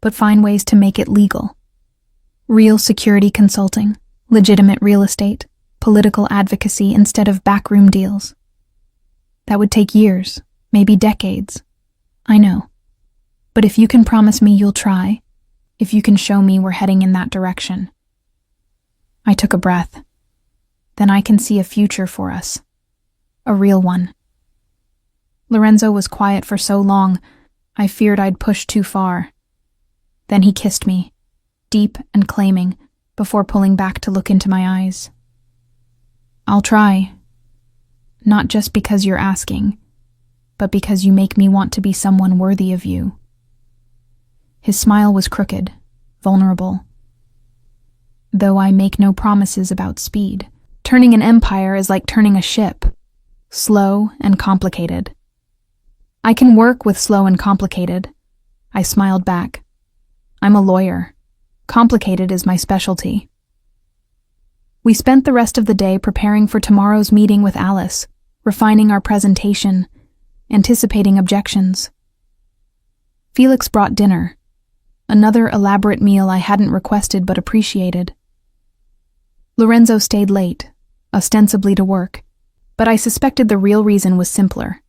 but find ways to make it legal. Real security consulting, legitimate real estate, political advocacy instead of backroom deals. That would take years, maybe decades. I know. But if you can promise me you'll try, if you can show me we're heading in that direction. I took a breath. Then I can see a future for us. A real one. Lorenzo was quiet for so long, I feared I'd pushed too far. Then he kissed me, deep and claiming, before pulling back to look into my eyes. I'll try. Not just because you're asking, but because you make me want to be someone worthy of you. His smile was crooked, vulnerable. Though I make no promises about speed, turning an empire is like turning a ship, slow and complicated. I can work with slow and complicated. I smiled back. I'm a lawyer. Complicated is my specialty. We spent the rest of the day preparing for tomorrow's meeting with Alice, refining our presentation, anticipating objections. Felix brought dinner, another elaborate meal I hadn't requested but appreciated. Lorenzo stayed late, ostensibly to work, but I suspected the real reason was simpler.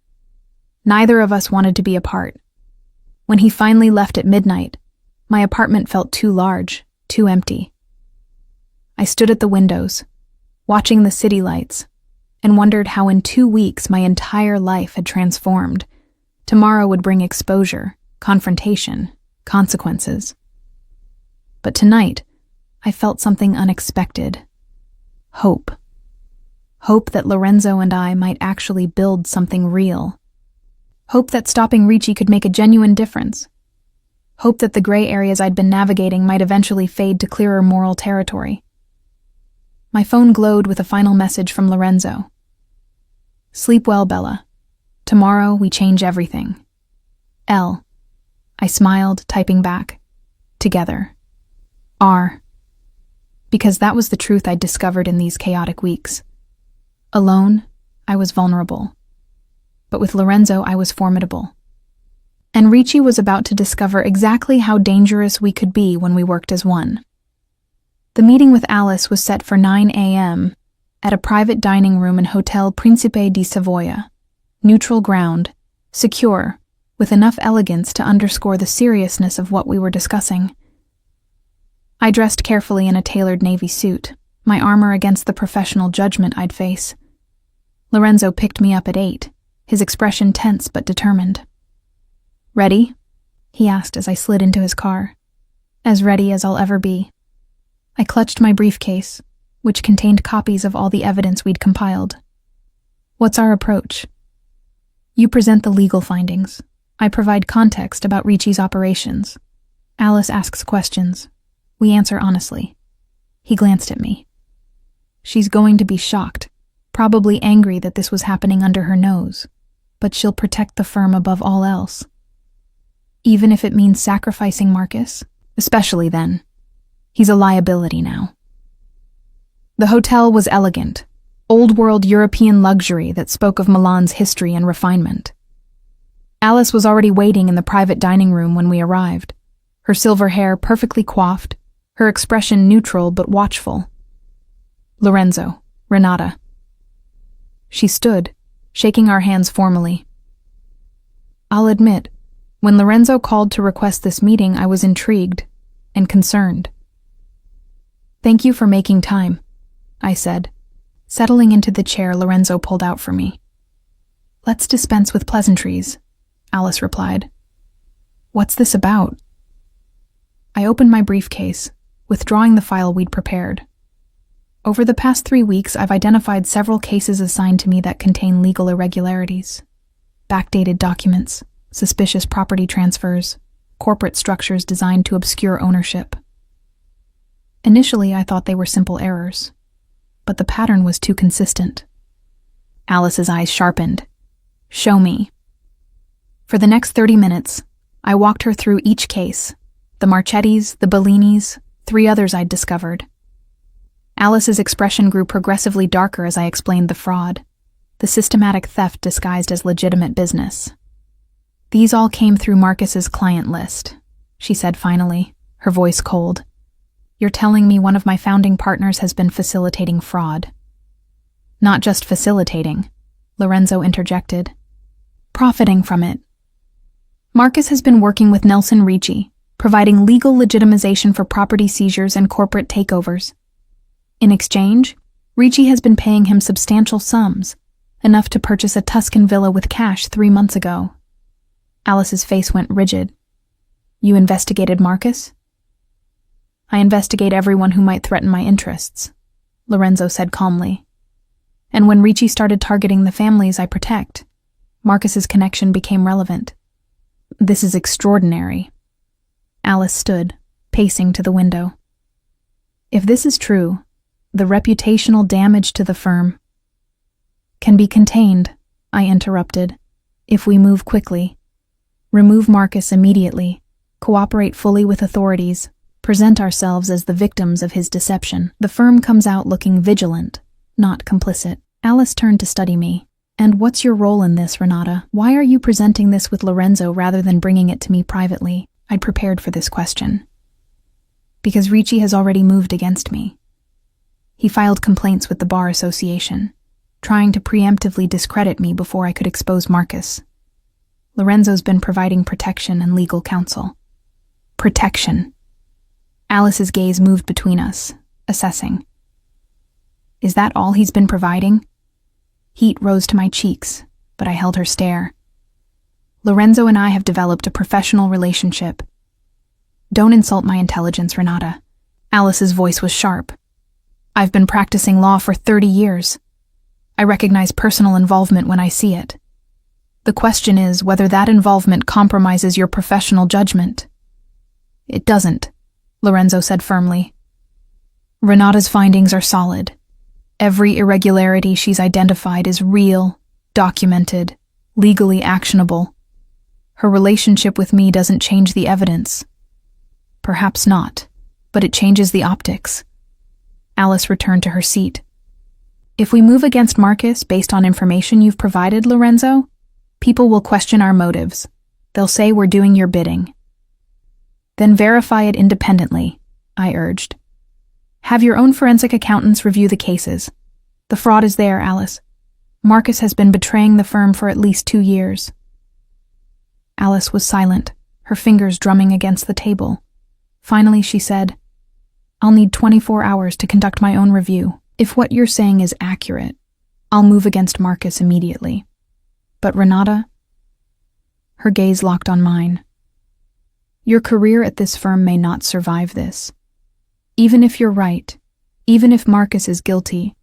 Neither of us wanted to be apart. When he finally left at midnight, my apartment felt too large, too empty. I stood at the windows, watching the city lights, and wondered how in 2 weeks my entire life had transformed. Tomorrow would bring exposure, confrontation, consequences. But tonight, I felt something unexpected. Hope. Hope that Lorenzo and I might actually build something real. Hope that stopping Ricci could make a genuine difference. Hope that the gray areas I'd been navigating might eventually fade to clearer moral territory. My phone glowed with a final message from Lorenzo. "Sleep well, Bella. Tomorrow we change everything. L." I smiled, typing back. "Together. R." Because that was the truth I'd discovered in these chaotic weeks. Alone, I was vulnerable. But with Lorenzo, I was formidable. And Ricci was about to discover exactly how dangerous we could be when we worked as one. The meeting with Alice was set for 9 a.m. at a private dining room in Hotel Principe di Savoia. Neutral ground, secure, with enough elegance to underscore the seriousness of what we were discussing. I dressed carefully in a tailored navy suit, my armor against the professional judgment I'd face. Lorenzo picked me up at 8, his expression tense but determined. "Ready?" he asked as I slid into his car. "As ready as I'll ever be." I clutched my briefcase, which contained copies of all the evidence we'd compiled. "What's our approach?" "You present the legal findings. I provide context about Ricci's operations. Alice asks questions. We answer honestly." He glanced at me. "She's going to be shocked, probably angry that this was happening under her nose, but she'll protect the firm above all else. Even if it means sacrificing Marcus, especially then. He's a liability now." The hotel was elegant, old-world European luxury that spoke of Milan's history and refinement. Alice was already waiting in the private dining room when we arrived, her silver hair perfectly coiffed, her expression neutral but watchful. "Lorenzo, Renata." She stood, shaking our hands formally. I'll admit, when Lorenzo called to request this meeting, I was intrigued and concerned. "Thank you for making time," I said, settling into the chair Lorenzo pulled out for me. "Let's dispense with pleasantries," Alice replied. "What's this about?" I opened my briefcase, withdrawing the file we'd prepared. Over the past 3 weeks, I've identified several cases assigned to me that contain legal irregularities. Backdated documents, suspicious property transfers, corporate structures designed to obscure ownership. Initially, I thought they were simple errors, but the pattern was too consistent. Alice's eyes sharpened. "Show me." For the next 30 minutes, I walked her through each case, the Marchettis, the Bellinis, 3 others I'd discovered. Alice's expression grew progressively darker as I explained the fraud, the systematic theft disguised as legitimate business. "These all came through Marcus's client list," she said finally, her voice cold. "You're telling me one of my founding partners has been facilitating fraud." "Not just facilitating," Lorenzo interjected. "Profiting from it. Marcus has been working with Nelson Ricci, providing legal legitimization for property seizures and corporate takeovers. In exchange, Ricci has been paying him substantial sums, enough to purchase a Tuscan villa with cash 3 months ago." Alice's face went rigid. "You investigated Marcus?" "I investigate everyone who might threaten my interests," Lorenzo said calmly. "And when Ricci started targeting the families I protect, Marcus's connection became relevant. This is extraordinary." Alice stood, pacing to the window. "If this is true, the reputational damage to the firm can be contained," I interrupted, "if we move quickly. Remove Marcus immediately, cooperate fully with authorities, present ourselves as the victims of his deception. The firm comes out looking vigilant, not complicit." Alice turned to study me. "And what's your role in this, Renata? Why are you presenting this with Lorenzo rather than bringing it to me privately?" I'd prepared for this question. "Because Ricci has already moved against me. He filed complaints with the Bar Association, trying to preemptively discredit me before I could expose Marcus. Lorenzo's been providing protection and legal counsel." "Protection." Alice's gaze moved between us, assessing. "Is that all he's been providing?" Heat rose to my cheeks, but I held her stare. "Lorenzo and I have developed a professional relationship. Don't insult my intelligence, Renata." Alice's voice was sharp. "I've been practicing law for 30 years. I recognize personal involvement when I see it. The question is whether that involvement compromises your professional judgment. It doesn't, Lorenzo said firmly. Renata's findings are solid. Every irregularity she's identified is real, documented, legally actionable. Her relationship with me doesn't change the evidence. Perhaps not, but it changes the optics. Alice returned to her seat. If we move against Marcus based on information you've provided, Lorenzo, people will question our motives. They'll say we're doing your bidding. Then verify it independently, I urged. Have your own forensic accountants review the cases. The fraud is there, Alice. Marcus has been betraying the firm for at least 2 years. Alice was silent, her fingers drumming against the table. Finally, she said, I'll need 24 hours to conduct my own review. If what you're saying is accurate, I'll move against Marcus immediately. But Renata? Her gaze locked on mine. Your career at this firm may not survive this. Even if you're right, even if Marcus is guilty,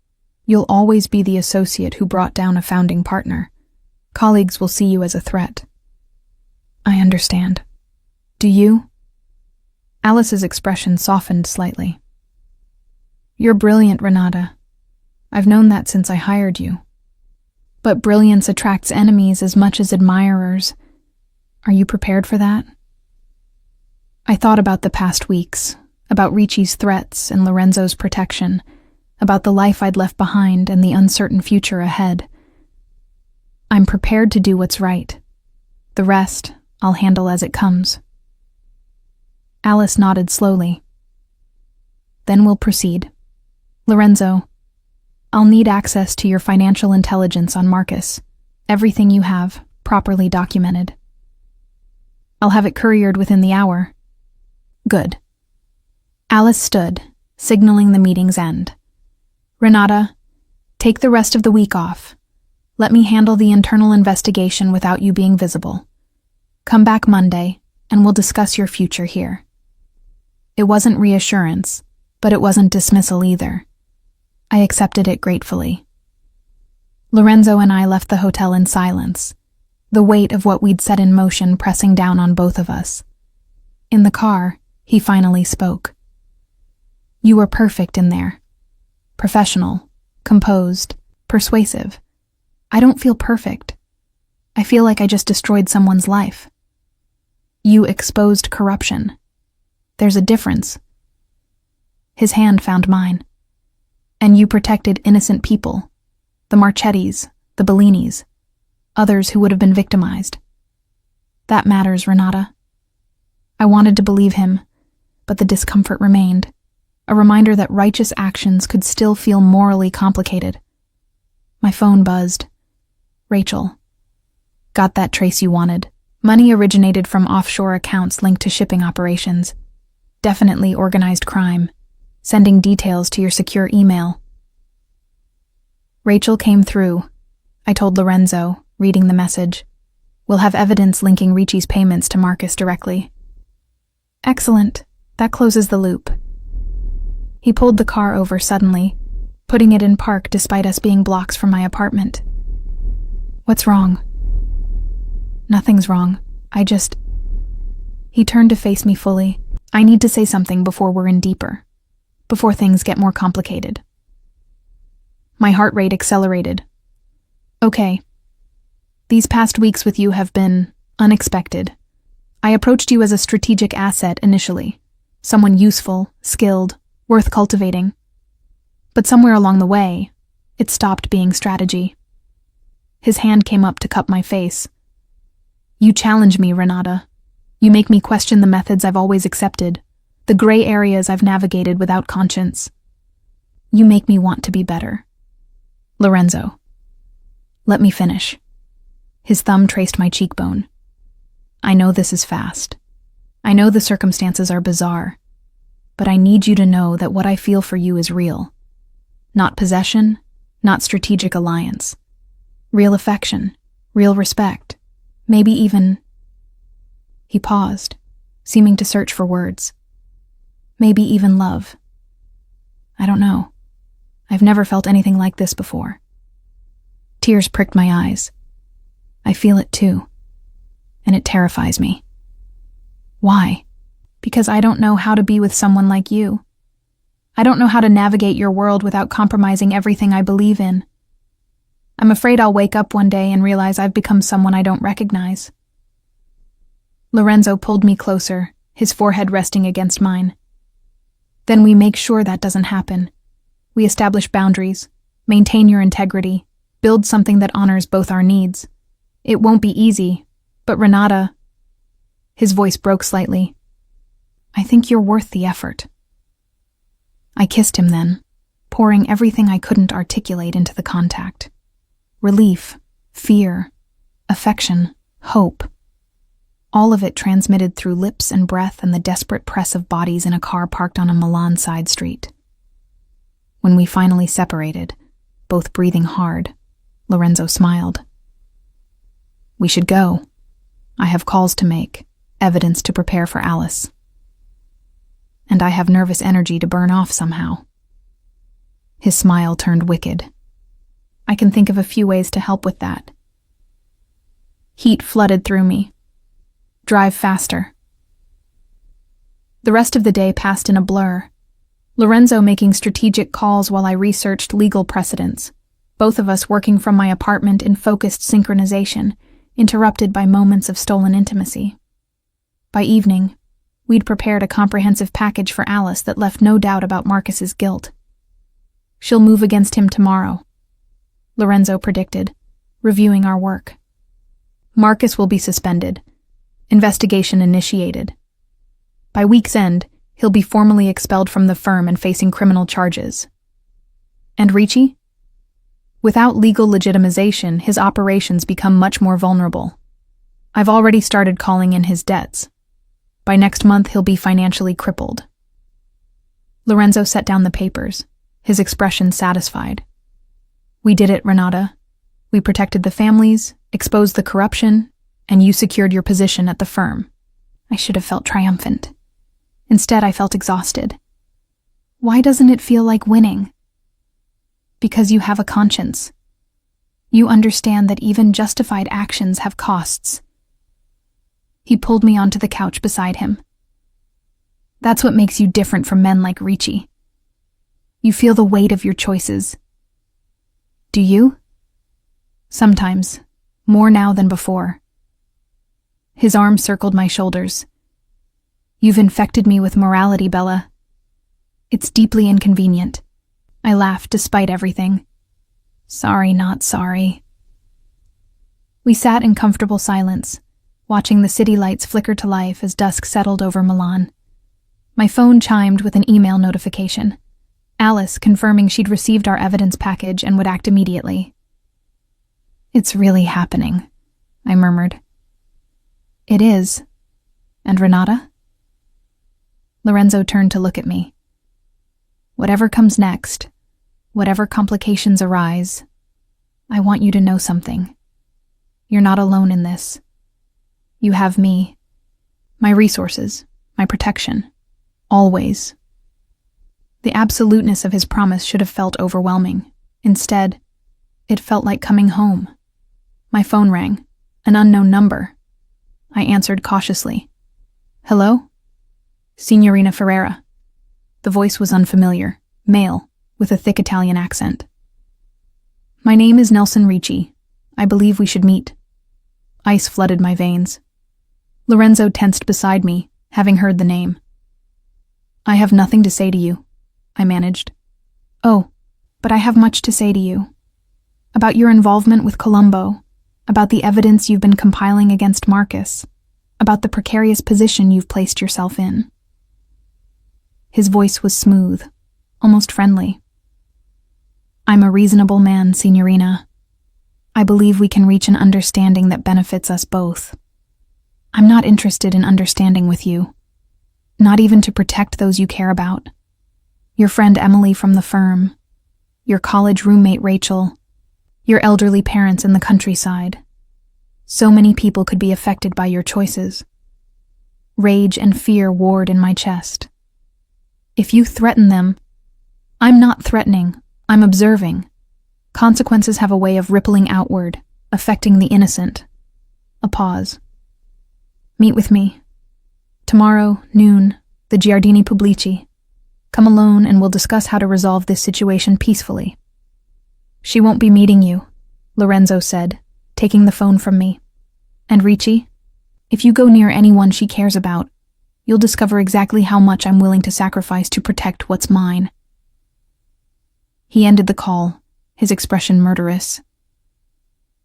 you'll always be the associate who brought down a founding partner. Colleagues will see you as a threat. I understand. Do you? Alice's expression softened slightly. You're brilliant, Renata. I've known that since I hired you. But brilliance attracts enemies as much as admirers. Are you prepared for that? I thought about the past weeks, about Ricci's threats and Lorenzo's protection, about the life I'd left behind and the uncertain future ahead. I'm prepared to do what's right. The rest, I'll handle as it comes. Alice nodded slowly. Then we'll proceed. Lorenzo, I'll need access to your financial intelligence on Marcus. Everything you have, properly documented. I'll have it couriered within the hour. Good. Alice stood, signaling the meeting's end. Renata, take the rest of the week off. Let me handle the internal investigation without you being visible. Come back Monday, and we'll discuss your future here. It wasn't reassurance, but it wasn't dismissal either. I accepted it gratefully. Lorenzo and I left the hotel in silence, the weight of what we'd set in motion pressing down on both of us. In the car, he finally spoke. You were perfect in there. Professional, composed, persuasive. I don't feel perfect. I feel like I just destroyed someone's life. You exposed corruption. There's a difference. His hand found mine. And you protected innocent people, the Marchettis, the Bellinis, others who would have been victimized. That matters, Renata. I wanted to believe him, but the discomfort remained, a reminder that righteous actions could still feel morally complicated. My phone buzzed. Rachel. Got that trace you wanted. Money originated from offshore accounts linked to shipping operations. Definitely organized crime. Sending details to your secure email. Rachel came through, I told Lorenzo, reading the message. We'll have evidence linking Ricci's payments to Marcus directly. Excellent. That closes the loop. He pulled the car over suddenly, putting it in park despite us being blocks from my apartment. What's wrong? Nothing's wrong. He turned to face me fully. I need to say something before we're in deeper. Before things get more complicated. My heart rate accelerated. Okay. These past weeks with you have been unexpected. I approached you as a strategic asset initially. Someone useful, skilled, worth cultivating. But somewhere along the way, it stopped being strategy. His hand came up to cup my face. You challenge me, Renata. You make me question the methods I've always accepted, the gray areas I've navigated without conscience. You make me want to be better. Lorenzo. Let me finish. His thumb traced my cheekbone. I know this is fast. I know the circumstances are bizarre. But I need you to know that what I feel for you is real. Not possession, not strategic alliance. Real affection, real respect, maybe even... He paused, seeming to search for words. Maybe even love. I don't know. I've never felt anything like this before. Tears pricked my eyes. I feel it too, and it terrifies me. Why? Because I don't know how to be with someone like you. I don't know how to navigate your world without compromising everything I believe in. I'm afraid I'll wake up one day and realize I've become someone I don't recognize. Lorenzo pulled me closer, his forehead resting against mine. Then we make sure that doesn't happen. We establish boundaries, maintain your integrity, build something that honors both our needs. It won't be easy, but Renata... His voice broke slightly. I think you're worth the effort. I kissed him then, pouring everything I couldn't articulate into the contact. Relief, fear, affection, hope. All of it transmitted through lips and breath and the desperate press of bodies in a car parked on a Milan side street. When we finally separated, both breathing hard, Lorenzo smiled. We should go. I have calls to make, evidence to prepare for Alice. And I have nervous energy to burn off somehow. His smile turned wicked. I can think of a few ways to help with that. Heat flooded through me. Drive faster. The rest of the day passed in a blur. Lorenzo making strategic calls while I researched legal precedents, both of us working from my apartment in focused synchronization, interrupted by moments of stolen intimacy. By evening, we'd prepared a comprehensive package for Alice that left no doubt about Marcus's guilt. She'll move against him tomorrow, Lorenzo predicted, reviewing our work. Marcus will be suspended. Investigation initiated. By week's end, he'll be formally expelled from the firm and facing criminal charges. And Ricci? Without legal legitimization, his operations become much more vulnerable. I've already started calling in his debts. By next month, he'll be financially crippled. Lorenzo set down the papers, his expression satisfied. We did it, Renata. We protected the families, exposed the corruption, and you secured your position at the firm. I should have felt triumphant. Instead, I felt exhausted. Why doesn't it feel like winning? Because you have a conscience. You understand that even justified actions have costs. He pulled me onto the couch beside him. That's what makes you different from men like Ricci. You feel the weight of your choices. Do you? Sometimes, more now than before. His arm circled my shoulders. You've infected me with morality, Bella. It's deeply inconvenient. I laughed despite everything. Sorry, not sorry. We sat in comfortable silence, watching the city lights flicker to life as dusk settled over Milan. My phone chimed with an email notification. Alice confirming she'd received our evidence package and would act immediately. It's really happening, I murmured. It is. And Renata? Lorenzo turned to look at me. Whatever comes next, whatever complications arise, I want you to know something. You're not alone in this. You have me, my resources, my protection, always. The absoluteness of his promise should have felt overwhelming. Instead, it felt like coming home. My phone rang, an unknown number. I answered cautiously. Hello? Signorina Ferreira. The voice was unfamiliar, male, with a thick Italian accent. My name is Nelson Ricci. I believe we should meet. Ice flooded my veins. Lorenzo tensed beside me, having heard the name. I have nothing to say to you, I managed. Oh, but I have much to say to you. About your involvement with Colombo, about the evidence you've been compiling against Marcus, about the precarious position you've placed yourself in. His voice was smooth, almost friendly. I'm a reasonable man, Signorina. I believe we can reach an understanding that benefits us both. I'm not interested in understanding with you, not even to protect those you care about. Your friend Emily from the firm, your college roommate Rachel, your elderly parents in the countryside. So many people could be affected by your choices. Rage and fear warred in my chest. If you threaten them, I'm not threatening, I'm observing. Consequences have a way of rippling outward, affecting the innocent. A pause. Meet with me. Tomorrow, noon, the Giardini Pubblici. Come alone and we'll discuss how to resolve this situation peacefully. She won't be meeting you, Lorenzo said, taking the phone from me. And Ricci, if you go near anyone she cares about, you'll discover exactly how much I'm willing to sacrifice to protect what's mine. He ended the call, his expression murderous.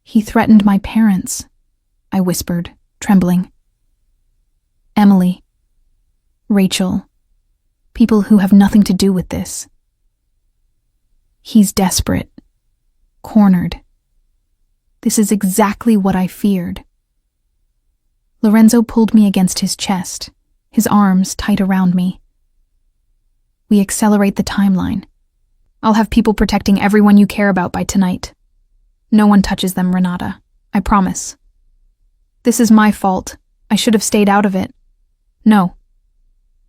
He threatened my parents, I whispered, trembling. Emily, Rachel, people who have nothing to do with this. He's desperate, cornered. This is exactly what I feared. Lorenzo pulled me against his chest, his arms tight around me. We accelerate the timeline. I'll have people protecting everyone you care about by tonight. No one touches them, Renata. I promise. This is my fault. I should have stayed out of it. No.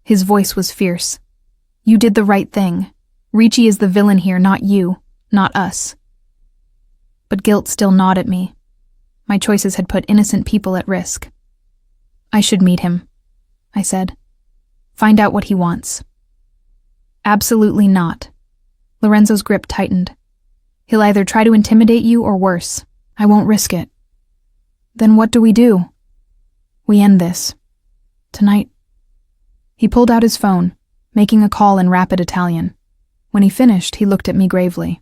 His voice was fierce. You did the right thing. Ricci is the villain here, not you, not us. But guilt still gnawed at me. My choices had put innocent people at risk. I should meet him, I said. Find out what he wants. Absolutely not. Lorenzo's grip tightened. He'll either try to intimidate you or worse. I won't risk it. Then what do we do? We end this. Tonight. He pulled out his phone, making a call in rapid Italian. When he finished, he looked at me gravely.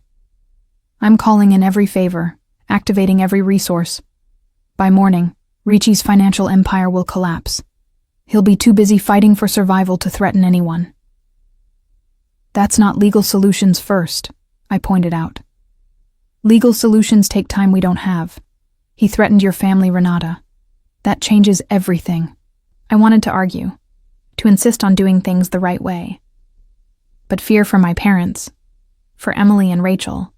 I'm calling in every favor, activating every resource. By morning, Ricci's financial empire will collapse. He'll be too busy fighting for survival to threaten anyone. That's not legal solutions first, I pointed out. Legal solutions take time we don't have. He threatened your family, Renata. That changes everything. I wanted to argue, to insist on doing things the right way. But fear for my parents, for Emily and Rachel,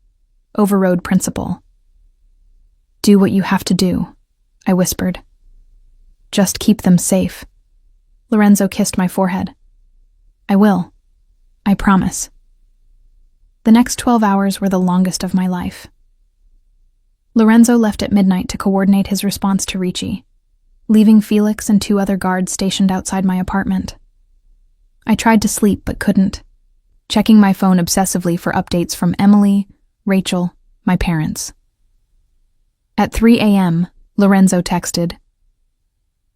overrode principle. Do what you have to do, I whispered. Just keep them safe. Lorenzo kissed my forehead. I will. I promise. The next 12 hours were the longest of my life. Lorenzo left at midnight to coordinate his response to Ricci, leaving Felix and 2 other guards stationed outside my apartment. I tried to sleep but couldn't, checking my phone obsessively for updates from Emily, Rachel, my parents. At 3 a.m., Lorenzo texted,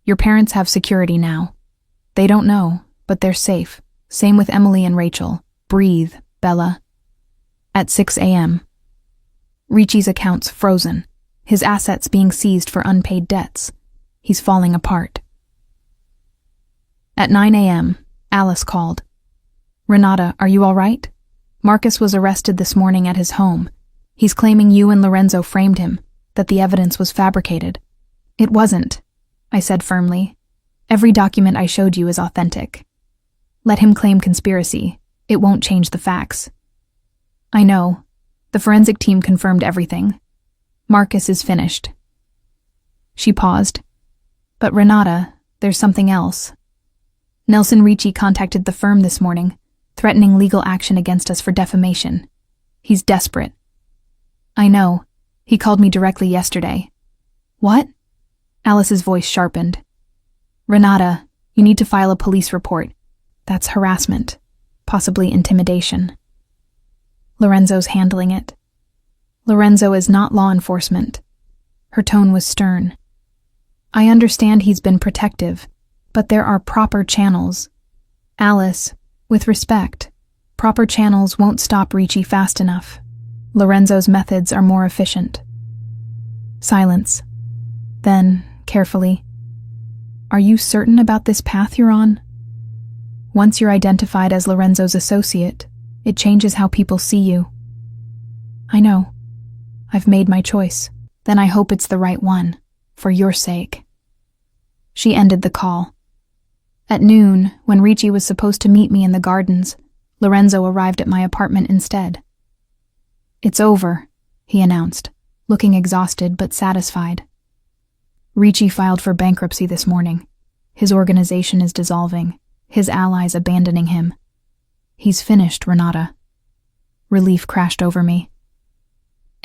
Your parents have security now. They don't know, but they're safe. Same with Emily and Rachel. Breathe, Bella. At 6 a.m., Ricci's accounts frozen, his assets being seized for unpaid debts. He's falling apart. At 9 a.m., Alice called. Renata, are you all right? Marcus was arrested this morning at his home. He's claiming you and Lorenzo framed him, that the evidence was fabricated. It wasn't, I said firmly. Every document I showed you is authentic. Let him claim conspiracy. It won't change the facts. I know. The forensic team confirmed everything. Marcus is finished. She paused. But Renata, there's something else. Nelson Ricci contacted the firm this morning, threatening legal action against us for defamation. He's desperate. I know. He called me directly yesterday. What? Alice's voice sharpened. Renata, you need to file a police report. That's harassment, possibly intimidation. Lorenzo's handling it. Lorenzo is not law enforcement. Her tone was stern. I understand he's been protective, but there are proper channels. Alice, with respect, proper channels won't stop Ricci fast enough. Lorenzo's methods are more efficient. Silence. Then, carefully, are you certain about this path you're on? Once you're identified as Lorenzo's associate, it changes how people see you. I know. I've made my choice. Then I hope it's the right one, for your sake. She ended the call. At noon, when Ricci was supposed to meet me in the gardens, Lorenzo arrived at my apartment instead. It's over, he announced, looking exhausted but satisfied. Ricci filed for bankruptcy this morning. His organization is dissolving, his allies abandoning him. He's finished, Renata. Relief crashed over me.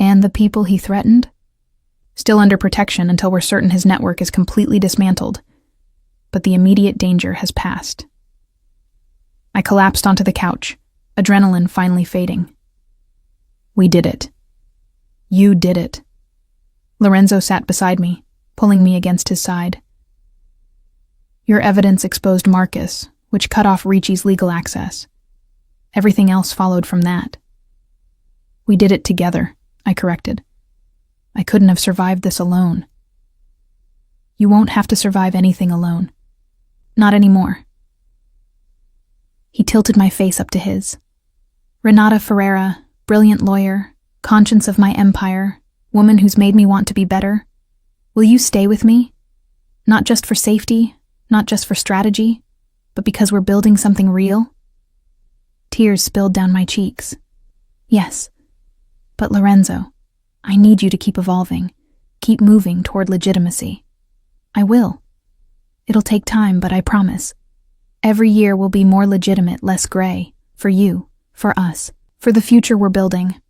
And the people he threatened? Still under protection until we're certain his network is completely dismantled. But the immediate danger has passed. I collapsed onto the couch, adrenaline finally fading. We did it. You did it. Lorenzo sat beside me, pulling me against his side. Your evidence exposed Marcus, which cut off Ricci's legal access. Everything else followed from that. We did it together, I corrected. I couldn't have survived this alone. You won't have to survive anything alone. Not anymore. He tilted my face up to his. Renata Ferreira, brilliant lawyer, conscience of my empire, woman who's made me want to be better. Will you stay with me? Not just for safety, not just for strategy, but because we're building something real? Tears spilled down my cheeks. Yes. But Lorenzo, I need you to keep evolving, keep moving toward legitimacy. I will. It'll take time, but I promise. Every year will be more legitimate, less gray. For you, for us, for the future we're building.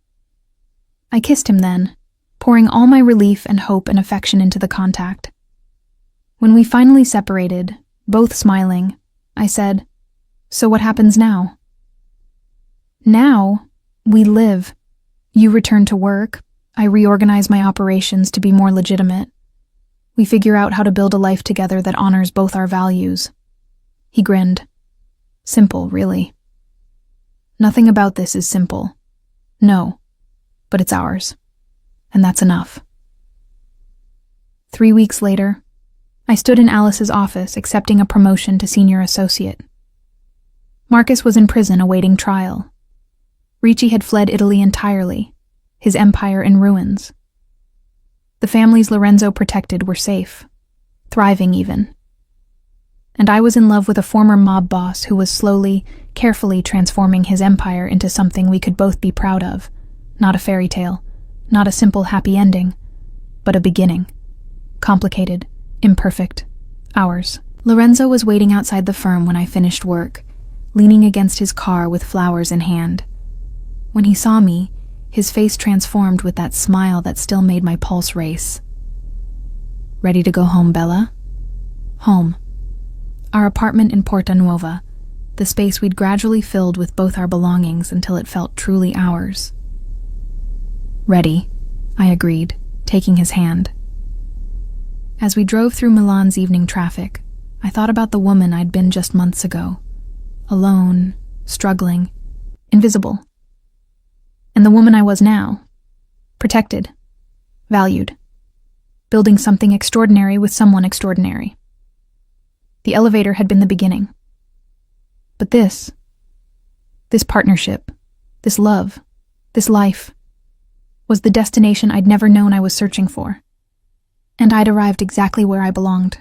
I kissed him then, pouring all my relief and hope and affection into the contact. When we finally separated, both smiling, I said, "So what happens now?" Now, we live. You return to work. I reorganize my operations to be more legitimate. We figure out how to build a life together that honors both our values. He grinned. Simple, really. Nothing about this is simple. No, but it's ours. And that's enough. 3 weeks later, I stood in Alice's office accepting a promotion to senior associate. Marcus was in prison awaiting trial. Ricci had fled Italy entirely, his empire in ruins. The families Lorenzo protected were safe, thriving even. And I was in love with a former mob boss who was slowly, carefully transforming his empire into something we could both be proud of. Not a fairy tale, not a simple happy ending, but a beginning. Complicated, imperfect, ours. Lorenzo was waiting outside the firm when I finished work, leaning against his car with flowers in hand. When he saw me, his face transformed with that smile that still made my pulse race. Ready to go home, Bella? Home. Our apartment in Porta Nuova, the space we'd gradually filled with both our belongings until it felt truly ours. Ready, I agreed, taking his hand. As we drove through Milan's evening traffic, I thought about the woman I'd been just months ago. Alone, struggling, invisible. And the woman I was now. Protected. Valued. Building something extraordinary with someone extraordinary. The elevator had been the beginning. But this partnership, this love, this life, was the destination I'd never known I was searching for. And I'd arrived exactly where I belonged.